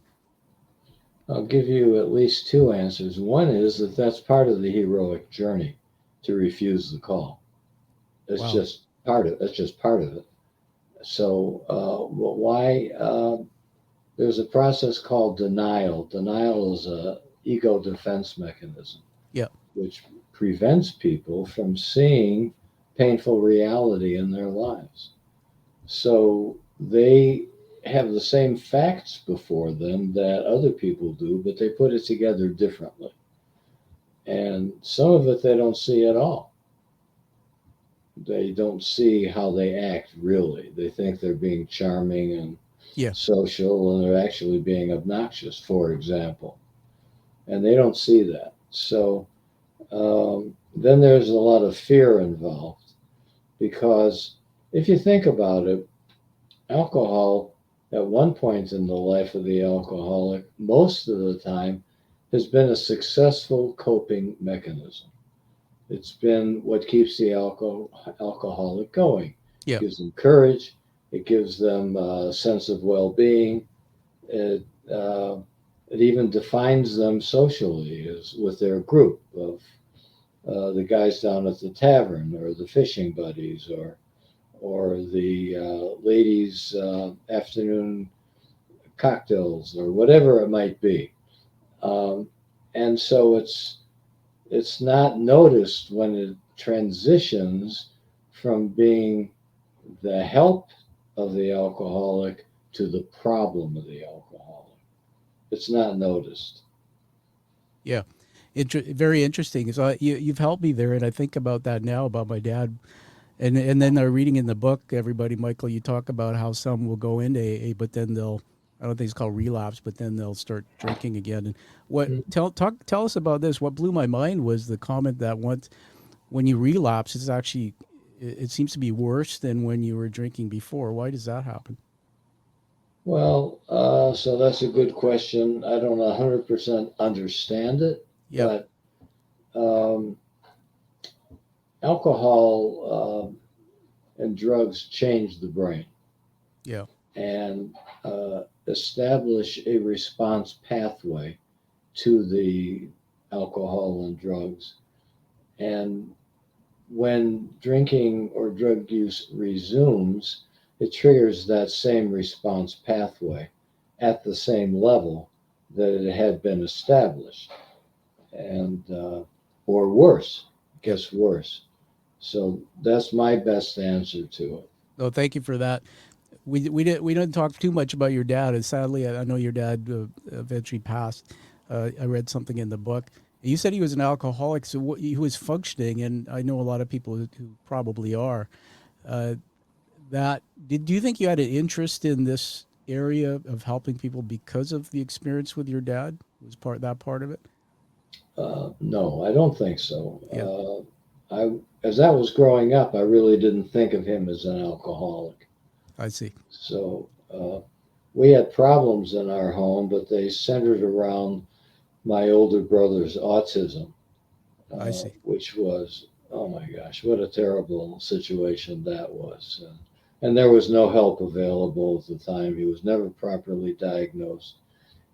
I'll give you at least 2 answers. One is that that's part of the heroic journey to refuse the call. It's Wow. just part of it. That's just part of it. So, why? There's a process called denial. Denial is a ego defense mechanism, Yeah. which prevents people from seeing painful reality in their lives. So they have the same facts before them that other people do, but they put it together differently. And some of it they don't see at all. They don't see how they act really. They think they're being charming and Yeah. social, and they're actually being obnoxious, for example. And they don't see that. So then there's a lot of fear involved because if you think about it, alcohol at one point in the life of the alcoholic, most of the time, has been a successful coping mechanism. It's been what keeps the alcoholic going. It Yeah. gives them courage. It gives them a sense of well-being. It, uh, it even defines them socially as with their group of the guys down at the tavern, or the fishing buddies, or the ladies' afternoon cocktails, or whatever it might be. Um, and so it's not noticed when it transitions from being the help of the alcoholic to the problem of the alcoholic. It's not noticed. Yeah. Very interesting. So you've helped me there, and I think about that now about my dad. And then they're reading in the book, everybody, Michael, you talk about how some will go into AA, but then I don't think it's called relapse, but then they'll start drinking again. And tell us about this. What blew my mind was the comment that when you relapse, it's actually, it seems to be worse than when you were drinking before. Why does that happen? Well, so that's a good question. I don't 100% understand it, Yep. but um, alcohol and drugs change the brain Yeah. and establish a response pathway to the alcohol and drugs. And when drinking or drug use resumes, it triggers that same response pathway at the same level that it had been established, and or worse, Yep. gets worse. So that's my best answer to it. No, thank you for that. We didn't talk too much about your dad, and sadly, I know your dad eventually passed. I read something in the book. You said he was an alcoholic, so he was functioning, and I know a lot of people who probably are. Uh, do you think you had an interest in this area of helping people because of the experience with your dad? Was part of it? No, I don't think so. Yeah, As I was growing up, I really didn't think of him as an alcoholic. I see. So we had problems in our home, but they centered around my older brother's autism, I see. which was, oh my gosh, what a terrible situation that was. And there was no help available at the time. He was never properly diagnosed.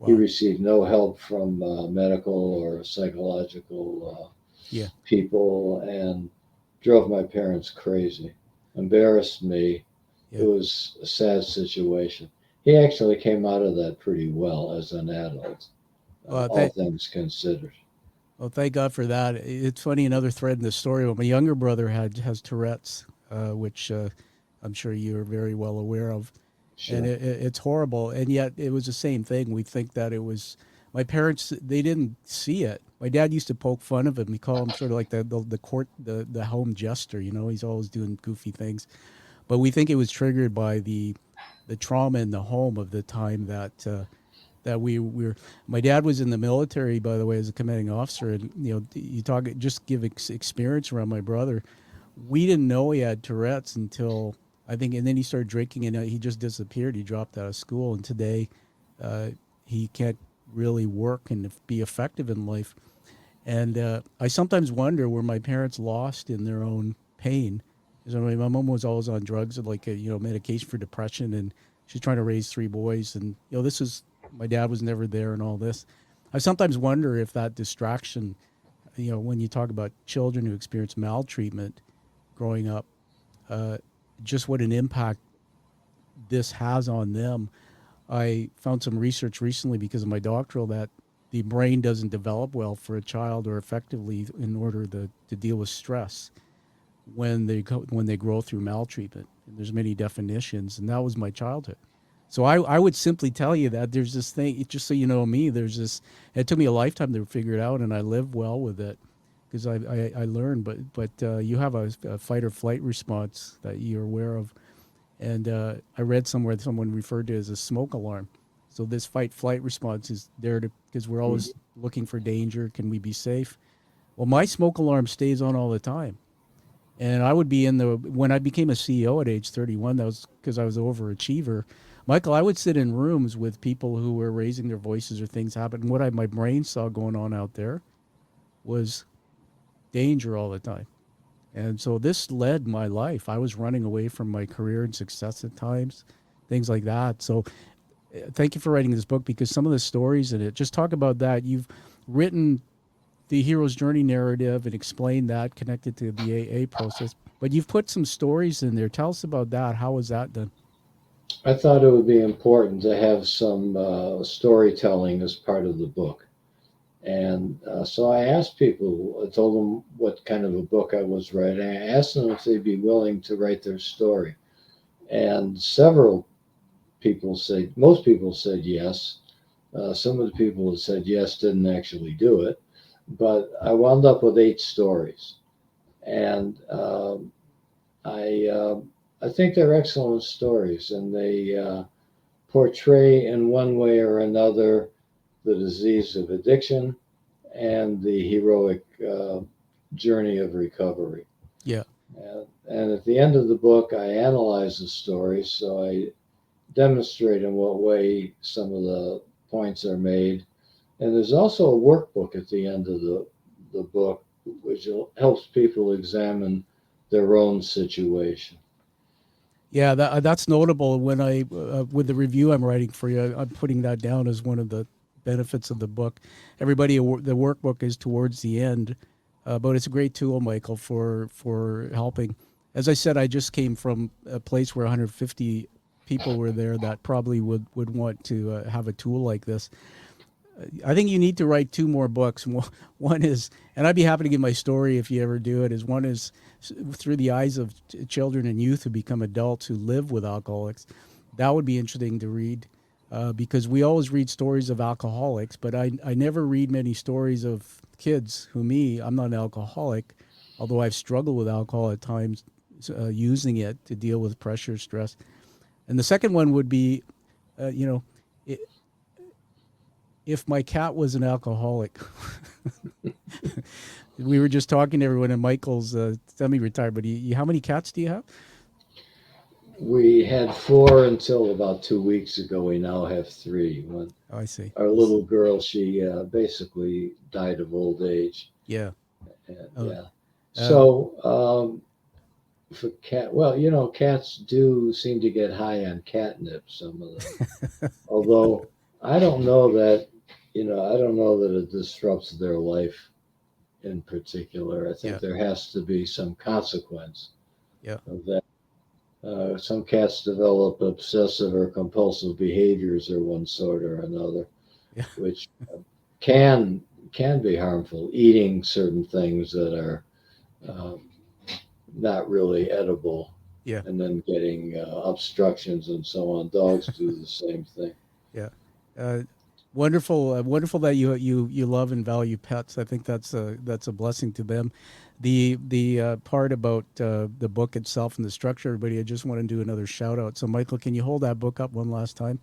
He Wow. received no help from medical or psychological Yeah. people, and drove my parents crazy, embarrassed me. It Yeah. was a sad situation. He actually came out of that pretty well as an adult, Well, all things considered. thank God for that. It's funny, another thread in the story. Well, my younger brother has Tourette's, which I'm sure you're very well aware of, and Sure. it's horrible. And yet, it was the same thing. We think that it was my parents. They didn't see it. My dad used to poke fun of him. He called him sort of like the home jester. You know, he's always doing goofy things. But we think it was triggered by the trauma in the home of the time that that we were. My dad was in the military, by the way, as a commanding officer, and you talk just give experience around my brother. We didn't know he had Tourette's until I think, and then he started drinking, and he just disappeared. He dropped out of school, and today he can't really work and be effective in life. And I sometimes wonder were my parents lost in their own pain. Because my mom was always on drugs and like medication for depression, and she's trying to raise three boys. And this is my dad was never there, and all this. I sometimes wonder if that distraction, when you talk about children who experience maltreatment growing up, just what an impact this has on them. I found some research recently because of my doctoral that the brain doesn't develop well for a child or effectively in order to deal with stress when they grow through maltreatment. And there's many definitions, and that was my childhood. So I would simply tell you that there's this thing, just so you know me, there's this, it took me a lifetime to figure it out, and I lived well with it because I learned, but you have a fight or flight response that you're aware of. And I read somewhere that someone referred to it as a smoke alarm. So this fight flight response is there because we're always looking for danger. Can we be safe? Well, my smoke alarm stays on all the time. And I would be when I became a CEO at age 31, that was because I was an overachiever. Michael, I would sit in rooms with people who were raising their voices or things happened. And what my brain saw going on out there was danger all the time. And so this led my life. I was running away from my career and success at times, things like that. So thank you for writing this book, because some of the stories in it, just talk about that. You've written the hero's journey narrative and explained that connected to the AA process, but you've put some stories in there. Tell us about that. How was that done? I thought it would be important to have some storytelling as part of the book. And so I asked people, I told them what kind of a book I was writing. I asked them if they'd be willing to write their story. And most people said yes. Some of the people that said yes didn't actually do it. But I wound up with 8 stories. And I think they're excellent stories, and they portray in one way or another the disease of addiction and the heroic journey of recovery. Yeah. And at the end of the book, I analyze the stories, so I demonstrate in what way some of the points are made. And there's also a workbook at the end of the book, which helps people examine their own situation. Yeah, that's notable. When with the review I'm writing for you, I'm putting that down as one of the benefits of the book. Everybody, the workbook is towards the end, but it's a great tool, Michael, for helping. As I said, I just came from a place where 150 people were there that probably would want to have a tool like this. I think you need to write 2 more books. One is, and I'd be happy to give my story if you ever do it, is one is through the eyes of children and youth who become adults who live with alcoholics. That would be interesting to read because we always read stories of alcoholics, but I never read many stories of kids I'm not an alcoholic, although I've struggled with alcohol at times, using it to deal with pressure, stress. And the second one would be, if my cat was an alcoholic. We were just talking to everyone, and Michael's semi-retired, but how many cats do you have? We had 4 until about 2 weeks ago. We now have 3. I see. Our little girl, she basically died of old age. Yeah. Yeah. So for cats do seem to get high on catnip, some of them. Although I don't know that it disrupts their life in particular. I think there has to be some consequence of that. Some cats develop obsessive or compulsive behaviors of one sort or another, which can be harmful. Eating certain things that are not really edible, and then getting obstructions and so on. Dogs do the same thing. Yeah. Wonderful that you love and value pets. I think that's a blessing to them. The part about the book itself and the structure, everybody, I just want to do another shout out. So Michael, can you hold that book up one last time?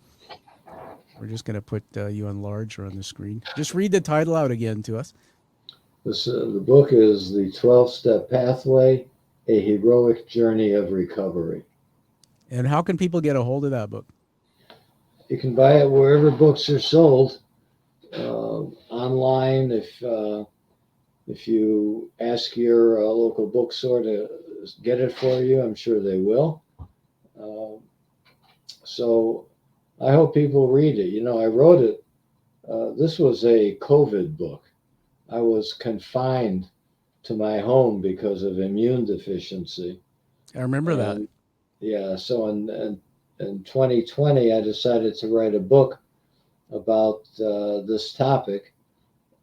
We're just going to put you on large or on the screen. Just read the title out again to us. The book is The 12-Step Pathway, A Heroic Journey of Recovery. And how can people get a hold of that book? You can buy it wherever books are sold. Online, if you ask your local bookstore to get it for you, I'm sure they will. So I hope people read it. I wrote it. This was a COVID book. I was confined to my home because of immune deficiency. I remember that. Yeah, so in 2020, I decided to write a book about this topic,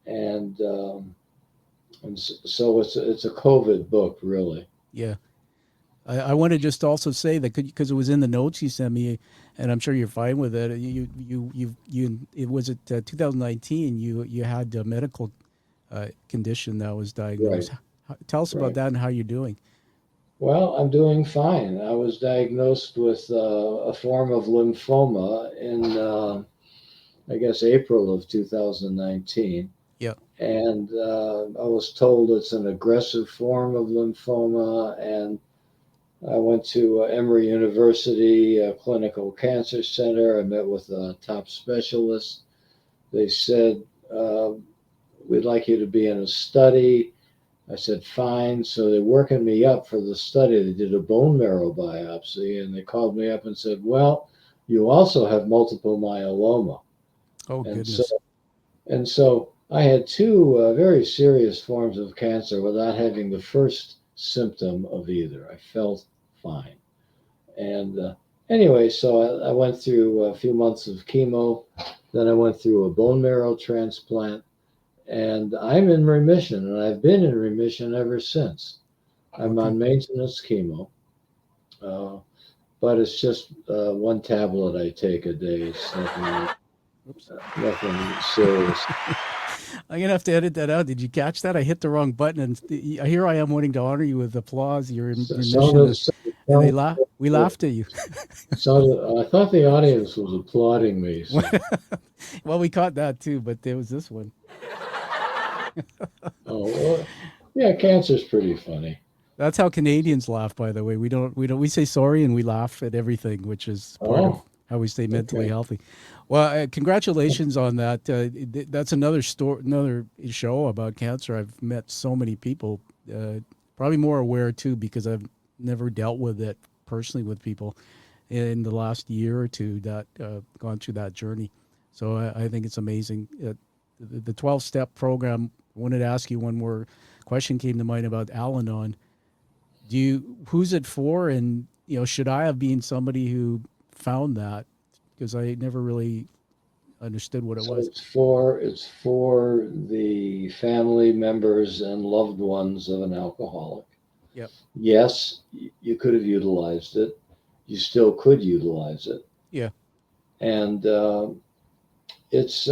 and so it's a COVID book, really. Yeah. I want to just also say that because it was in the notes you sent me, and I'm sure you're fine with it. It was at 2019. You had a medical condition that was diagnosed. Right. Tell us about that and how you're doing. Well, I'm doing fine. I was diagnosed with a form of lymphoma in, I guess, April of 2019. Yeah. And I was told it's an aggressive form of lymphoma, and I went to Emory University Clinical Cancer Center. I met with a top specialist. They said, we'd like you to be in a study. I said, fine. So they're working me up for the study. They did a bone marrow biopsy, and they called me up and said, well, you also have multiple myeloma. Oh, goodness. And so I had two very serious forms of cancer without having the first symptom of either. I felt fine. And anyway, so I went through a few months of chemo. Then I went through a bone marrow transplant. And I'm in remission, and I've been in remission ever since. I'm on maintenance chemo, but it's just one tablet I take a day. It's nothing serious. I'm going to have to edit that out. Did you catch that? I hit the wrong button, and here I am wanting to honor you with applause. You're in remission, and we laughed at you. So I thought the audience was applauding me. So. Well, we caught that too, but there was this one. Oh, well, yeah, cancer's pretty funny. That's how Canadians laugh, by the way. We say sorry and we laugh at everything, which is part of how we stay mentally healthy. Well, congratulations on that. That's another show about cancer. I've met so many people, probably more aware too, because I've never dealt with it personally with people in the last year or two that gone through that journey. So I think it's amazing. The 12-step program. I wanted to ask you one more question came to mind about Al-Anon. Who's it for? And, should I have been somebody who found that? Because I never really understood what it was. It's for the family members and loved ones of an alcoholic. Yep. Yes, you could have utilized it. You still could utilize it. Yeah. And it's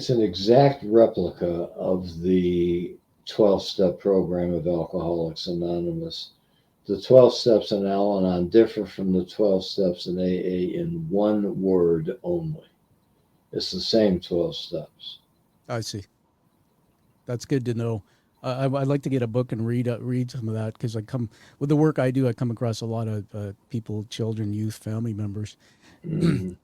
an exact replica of the 12-step program of Alcoholics Anonymous. The 12 steps in Al-Anon differ from the 12 steps in AA in one word only. It's the same 12 steps. I see. That's good to know. I'd like to get a book and read some of that, because with the work I do, I come across a lot of people, children, youth, family members. Mm-hmm.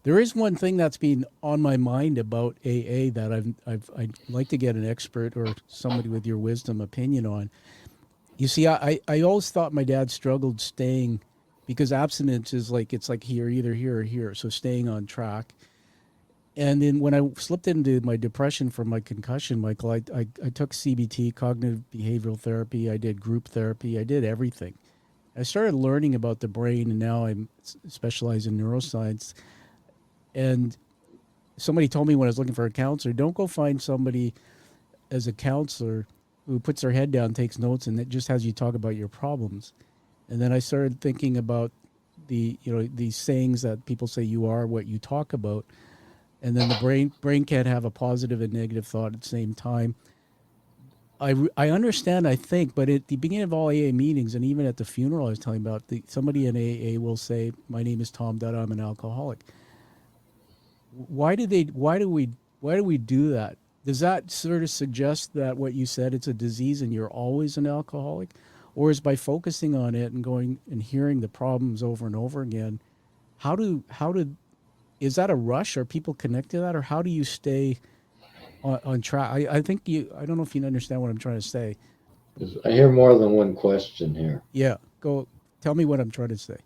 There is one thing that's been on my mind about AA that I'd like to get an expert or somebody with your wisdom opinion on. You see, I always thought my dad struggled staying, because abstinence is it's like you're either here or here, so staying on track. And then when I slipped into my depression from my concussion, Michael, I took CBT, cognitive behavioral therapy. I did group therapy. I did everything. I started learning about the brain, and now I'm specialized in neuroscience. And somebody told me when I was looking for a counselor, don't go find somebody as a counselor who puts their head down, takes notes, and it just has you talk about your problems. And then I started thinking about these sayings that people say, you are what you talk about. And then the brain can't have a positive and negative thought at the same time. I understand, I think, but at the beginning of all AA meetings, and even at the funeral I was telling about, somebody in AA will say, my name is Tom Dutta, I'm an alcoholic. why do we do that? Does that sort of suggest that what you said, it's a disease and you're always an alcoholic? Or is by focusing on it and going and hearing the problems over and over again, how do is that a rush? Are people connect to that, or how do you stay on track? I think I don't know if you understand what I'm trying to say. I hear more than one question here. Yeah, go tell me what I'm trying to say.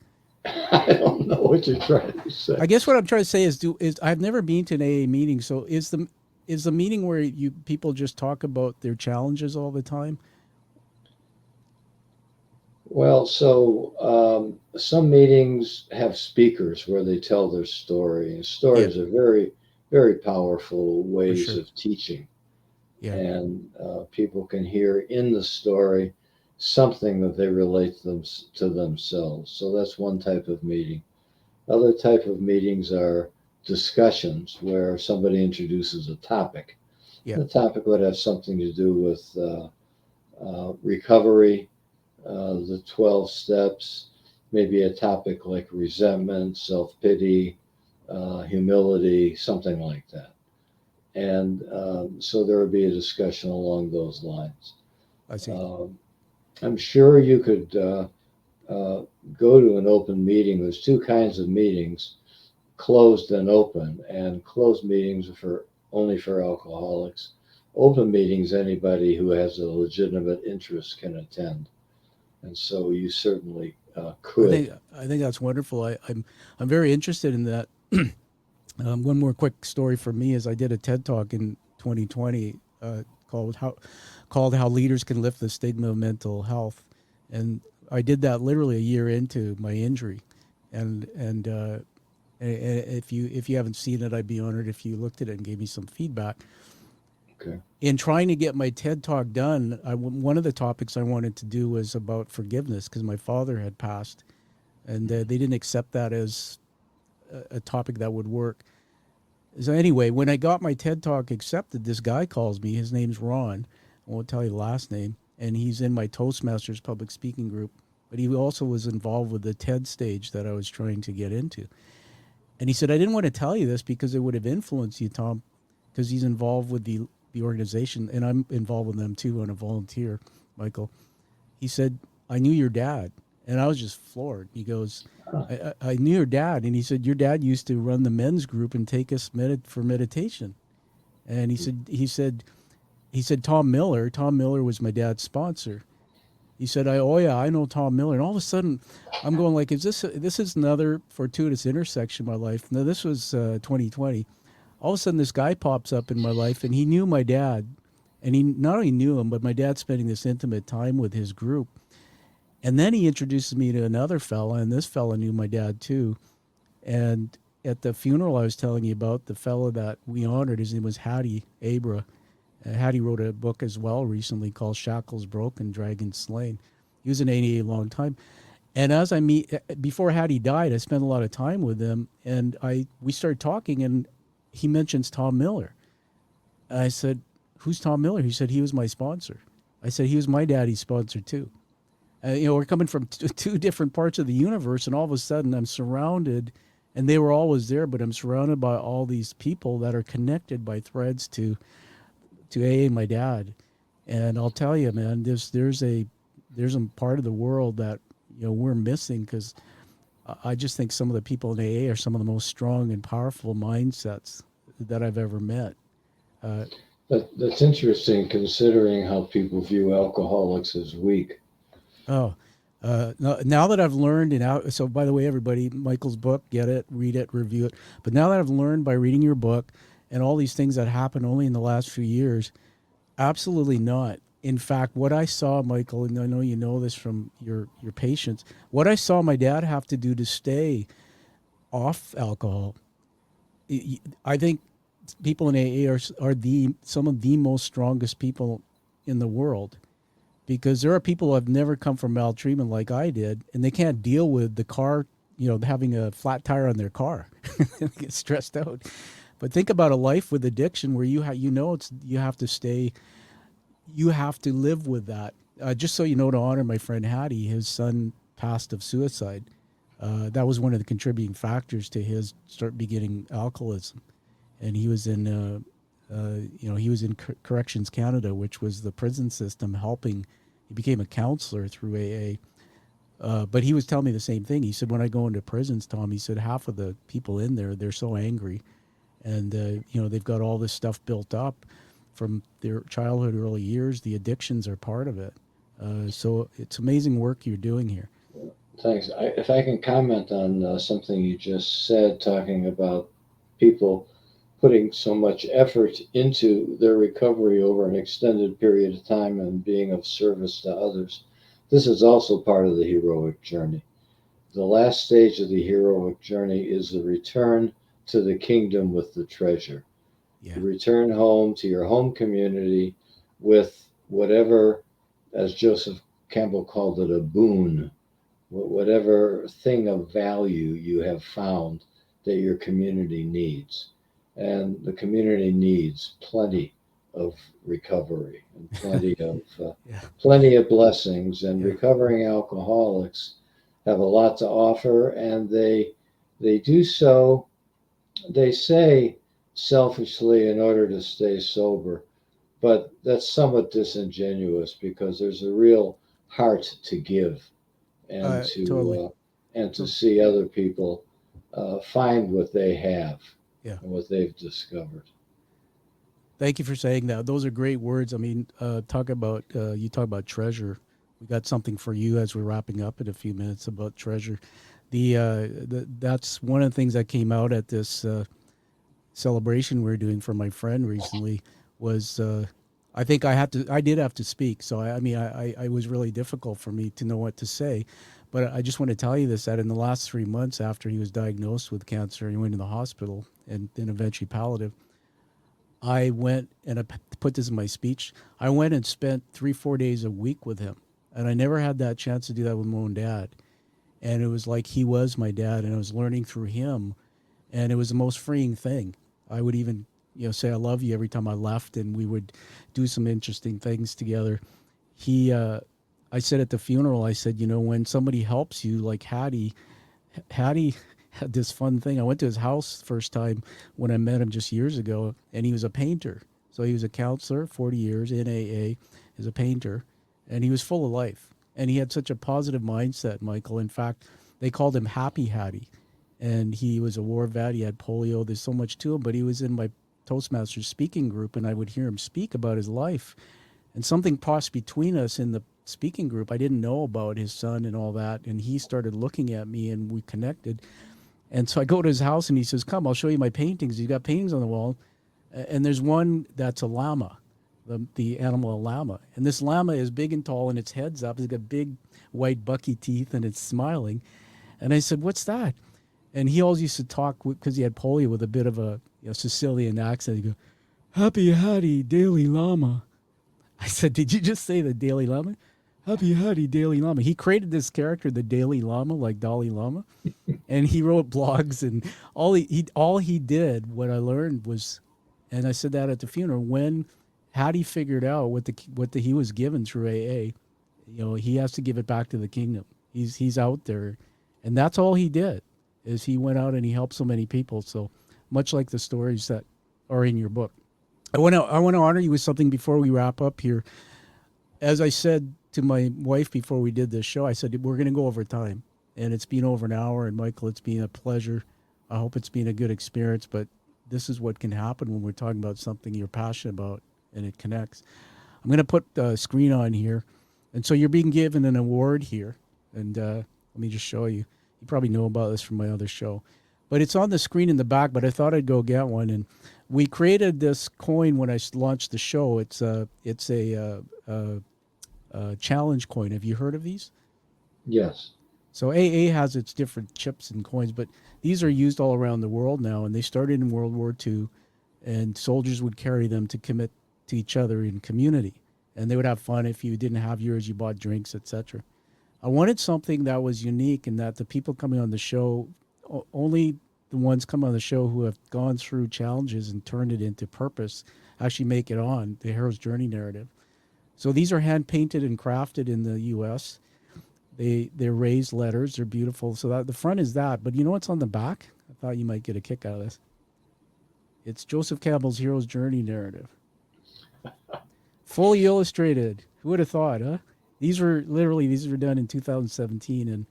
I don't know what you're trying to say. I guess what I'm trying to say is I've never been to an AA meeting, so is the meeting where you people just talk about their challenges all the time? Well, so some meetings have speakers where they tell their story, and Yeah, stories are very, very powerful for ways sure. of teaching. Yeah, And people can hear in the story something that they relate to themselves. So that's one type of meeting. Other type of meetings are discussions where somebody introduces a topic. yeah, The topic would have something to do with recovery, the 12 steps, maybe a topic like resentment, self pity, humility, something like that. And so there would be a discussion along those lines. I see. Um, I'm sure you could uh, go to an open meeting. There's two kinds of meetings, closed and open. And closed meetings are for only for alcoholics. Open meetings, anybody who has a legitimate interest can attend. And so you certainly I could. think I think that's wonderful. I'm very interested in that. One more quick story for me is I did a TED talk in 2020 called "How Leaders Can Lift the Stigma of Mental Health," and I did that literally a year into my injury, and if you haven't seen it, I'd be honored if you looked at it and gave me some feedback. Okay. In trying to get my TED talk done, one of the topics I wanted to do was about forgiveness because my father had passed, and they didn't accept that as a topic that would work. So anyway, when I got my TED talk accepted, this guy calls me. His name's Ron. I won't tell you the last name, and he's in my Toastmasters public speaking group. But he also was involved with the TED stage that I was trying to get into. And he said, I didn't want to tell you this because it would have influenced you, Tom, because he's involved with the organization, and I'm involved with them too on a volunteer, Michael. He said, I knew your dad. And I was just floored. He goes, I knew your dad. And he said, your dad used to run the men's group and take us for meditation. And he said, Tom Miller was my dad's sponsor. He said, oh yeah, I know Tom Miller. And all of a sudden I'm going like, this is another fortuitous intersection in my life. Now this was 2020. All of a sudden this guy pops up in my life and he knew my dad. And he not only knew him, but my dad's spending this intimate time with his group. And then he introduces me to another fella, and this fella knew my dad too. And at the funeral I was telling you about, the fella that we honored, his name was Hattie Abra. Hattie wrote a book as well recently called Shackles Broken, Dragons Slain. He was in AA a long time. And as before Hattie died, I spent a lot of time with him, and we started talking, and he mentions Tom Miller. And I said, who's Tom Miller? He said, he was my sponsor. I said, he was my daddy's sponsor too. We're coming from two different parts of the universe, and all of a sudden I'm surrounded, and they were always there, but I'm surrounded by all these people that are connected by threads to AA and my dad. And I'll tell you, man, there's a part of the world that we're missing because I just think some of the people in AA are some of the most strong and powerful mindsets that I've ever met. That's interesting considering how people view alcoholics as weak. Oh, now that I've learned, so by the way, everybody, Michael's book, get it, read it, review it. But now that I've learned by reading your book and all these things that happened only in the last few years, absolutely not. In fact, what I saw, Michael, and I know you know this from your patients, what I saw my dad have to do to stay off alcohol, I think people in AA are some of the most strongest people in the world because there are people who have never come from maltreatment like I did, and they can't deal with the car, having a flat tire on their car, get stressed out. But think about a life with addiction where you have to stay, you have to live with that. Just so you know, to honor my friend Hattie, his son passed of suicide. That was one of the contributing factors to his start beginning alcoholism. and he was in he was in Corrections Canada, which was the prison system helping. He became a counselor through AA. But he was telling me the same thing. He said, when I go into prisons, Tom, he said, half of the people in there, they're so angry. And, they've got all this stuff built up from their childhood, early years. The addictions are part of it. So it's amazing work you're doing here. Thanks. If I can comment on something you just said, talking about people putting so much effort into their recovery over an extended period of time and being of service to others. This is also part of the heroic journey. The last stage of the heroic journey is the return to the kingdom with the treasure. Yeah. You return home to your home community with whatever, as Joseph Campbell called it, a boon, whatever thing of value you have found that your community needs. And the community needs plenty of recovery and plenty of blessings. And recovering alcoholics have a lot to offer, and they do so, they say, selfishly in order to stay sober. But that's somewhat disingenuous, because there's a real heart to give and Totally. to see other people find what they have Yeah. and what they've discovered. Thank you for saying that. Those are great words. I mean, you talk about treasure. We got something for you as we're wrapping up in a few minutes about treasure. That's one of the things that came out at this celebration we were doing for my friend recently was I think I did have to speak. So I was really difficult for me to know what to say, but I just want to tell you this, that in the last 3 months after he was diagnosed with cancer, he went to the hospital and then eventually palliative. I went, and I put this in my speech, I went and spent 3-4 days a week with him. And I never had that chance to do that with my own dad. And it was like he was my dad, and I was learning through him. And it was the most freeing thing. I would even, say I love you every time I left, and we would do some interesting things together. I said at the funeral, I said, when somebody helps you, like Hattie had this fun thing. I went to his house first time when I met him just years ago, and he was a painter. So he was a counselor, 40 years in AA, as a painter, and he was full of life. And he had such a positive mindset, Michael. In fact, they called him Happy Hattie. And he was a war vet. He had polio. There's so much to him, but he was in my Toastmasters speaking group, and I would hear him speak about his life. And something crossed between us in the speaking group. I didn't know about his son and all that, and he started looking at me, and we connected. And so I go to his house, and he says, come, I'll show you my paintings. He's got paintings on the wall. And there's one that's a llama, the animal a llama. And this llama is big and tall, and its head's up. It's got big white bucky teeth, and it's smiling. And I said, what's that? And he always used to talk, because he had polio, with a bit of a Sicilian accent. He'd go, Happy Hattie, Daily Llama. I said, did you just say the Daily Llama? Happy Hattie, Daily Llama. He created this character, the Daily Llama, like Dalai Lama. And he wrote blogs, and all he did, what I learned was, and I said that at the funeral, when Hattie figured out what he was given through AA, he has to give it back to the kingdom. He's out there, and that's all he did, is he went out and he helped so many people. So much like the stories that are in your book. I want to honor you with something before we wrap up here. As I said to my wife before we did this show, I said, we're going to go over time. And it's been over an hour. And Michael, it's been a pleasure. I hope it's been a good experience. But this is what can happen when we're talking about something you're passionate about and it connects. I'm going to put the screen on here. And so you're being given an award here. And let me just show you. You probably know about this from my other show. But it's on the screen in the back, but I thought I'd go get one. And we created this coin when I launched the show. It's a challenge coin. Have you heard of these? Yes. So AA has its different chips and coins, but these are used all around the world now. And they started in World War II, and soldiers would carry them to commit to each other in community. And they would have fun. If you didn't have yours, you bought drinks, etc. I wanted something that was unique, and that the people coming on the show, only the ones coming on the show who have gone through challenges and turned it into purpose, actually make it on the hero's journey narrative. So these are hand painted and crafted in the U.S. They're raised letters. They're beautiful. So that the front is that, but you know what's on the back? I thought you might get a kick out of this. It's Joseph Campbell's Hero's Journey narrative. Fully illustrated. Who would have thought, huh? These were done in 2017, and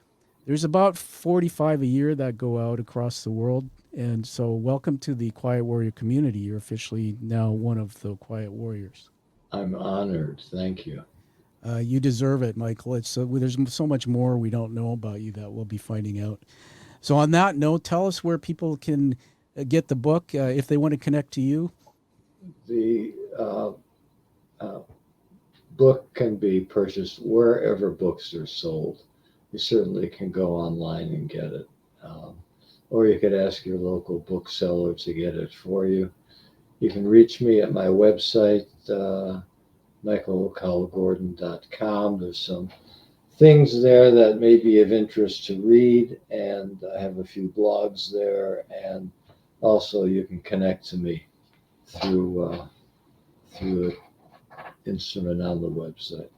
there's about 45 a year that go out across the world. And so, welcome to the Quiet Warrior community. You're officially now one of the Quiet Warriors. I'm honored. Thank you. You deserve it, Michael. There's so much more we don't know about you that we'll be finding out. So, on that note, tell us where people can get the book if they want to connect to you. The book can be purchased wherever books are sold. You certainly can go online and get it. Or you could ask your local bookseller to get it for you. You can reach me at my website, michaelcowlgordon.com. There's some things there that may be of interest to read, and I have a few blogs there. And also, you can connect to me through an instrument on the website.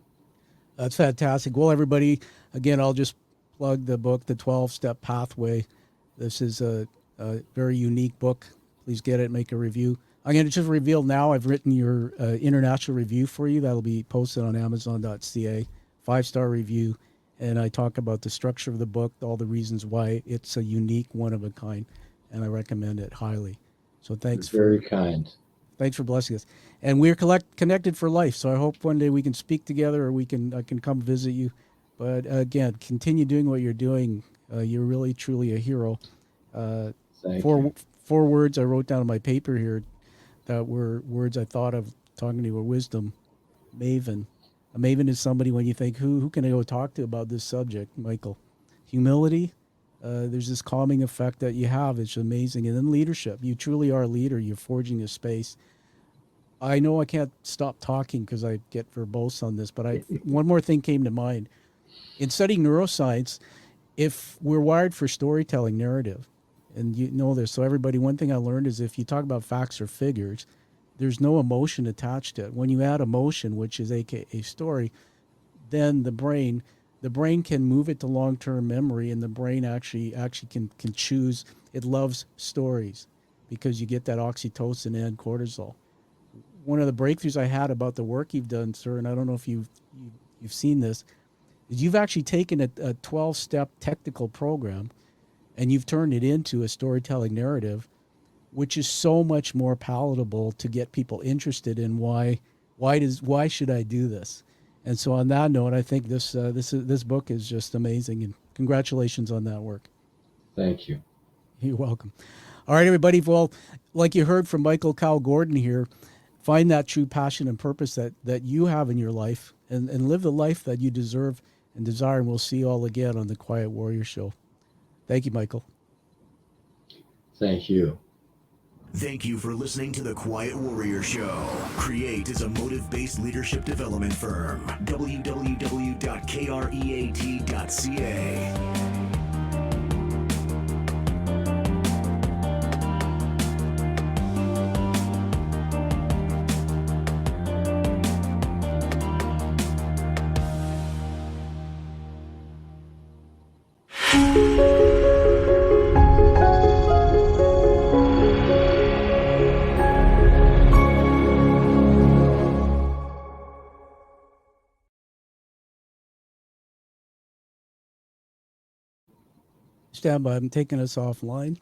That's fantastic. Well, everybody, again, I'll just plug the book, The 12-Step Pathway. This is a very unique book. Please get it, make a review. I'm going to just reveal now I've written your international review for you. That'll be posted on Amazon.ca, 5-star review. And I talk about the structure of the book, all the reasons why it's a unique, one of a kind, and I recommend it highly. So thanks. Very kind. Thanks for blessing us. And we're connected for life. So I hope one day we can speak together, or I can come visit you. But again, continue doing what you're doing. You're really, truly a hero. Thank you. Four words I wrote down on my paper here that were words I thought of talking to you were wisdom, maven. A maven is somebody when you think, who can I go talk to about this subject, Michael? Humility. There's this calming effect that you have. It's amazing. And then leadership. You truly are a leader. You're forging a space. I know I can't stop talking because I get verbose on this, but one more thing came to mind. In studying neuroscience, if we're wired for storytelling narrative, and you know this, so everybody, one thing I learned is if you talk about facts or figures, there's no emotion attached to it. When you add emotion, which is AKA story, then the brain can move it to long-term memory, and the brain actually can choose. It loves stories because you get that oxytocin and cortisol. One of the breakthroughs I had about the work you've done, sir, and I don't know if you've seen this, is you've actually taken a 12-step technical program and you've turned it into a storytelling narrative, which is so much more palatable to get people interested in why should I do this? And so on that note, I think this book is just amazing, and congratulations on that work. Thank you. You're welcome. All right, everybody. Well, like you heard from Michael Cowl Gordon here, find that true passion and purpose that you have in your life, and live the life that you deserve and desire. And we'll see you all again on the Quiet Warrior Show. Thank you, Michael. Thank you. Thank you for listening to The Quiet Warrior Show. Create is a motive-based leadership development firm. www.kreat.ca. Stand by. I'm taking us offline.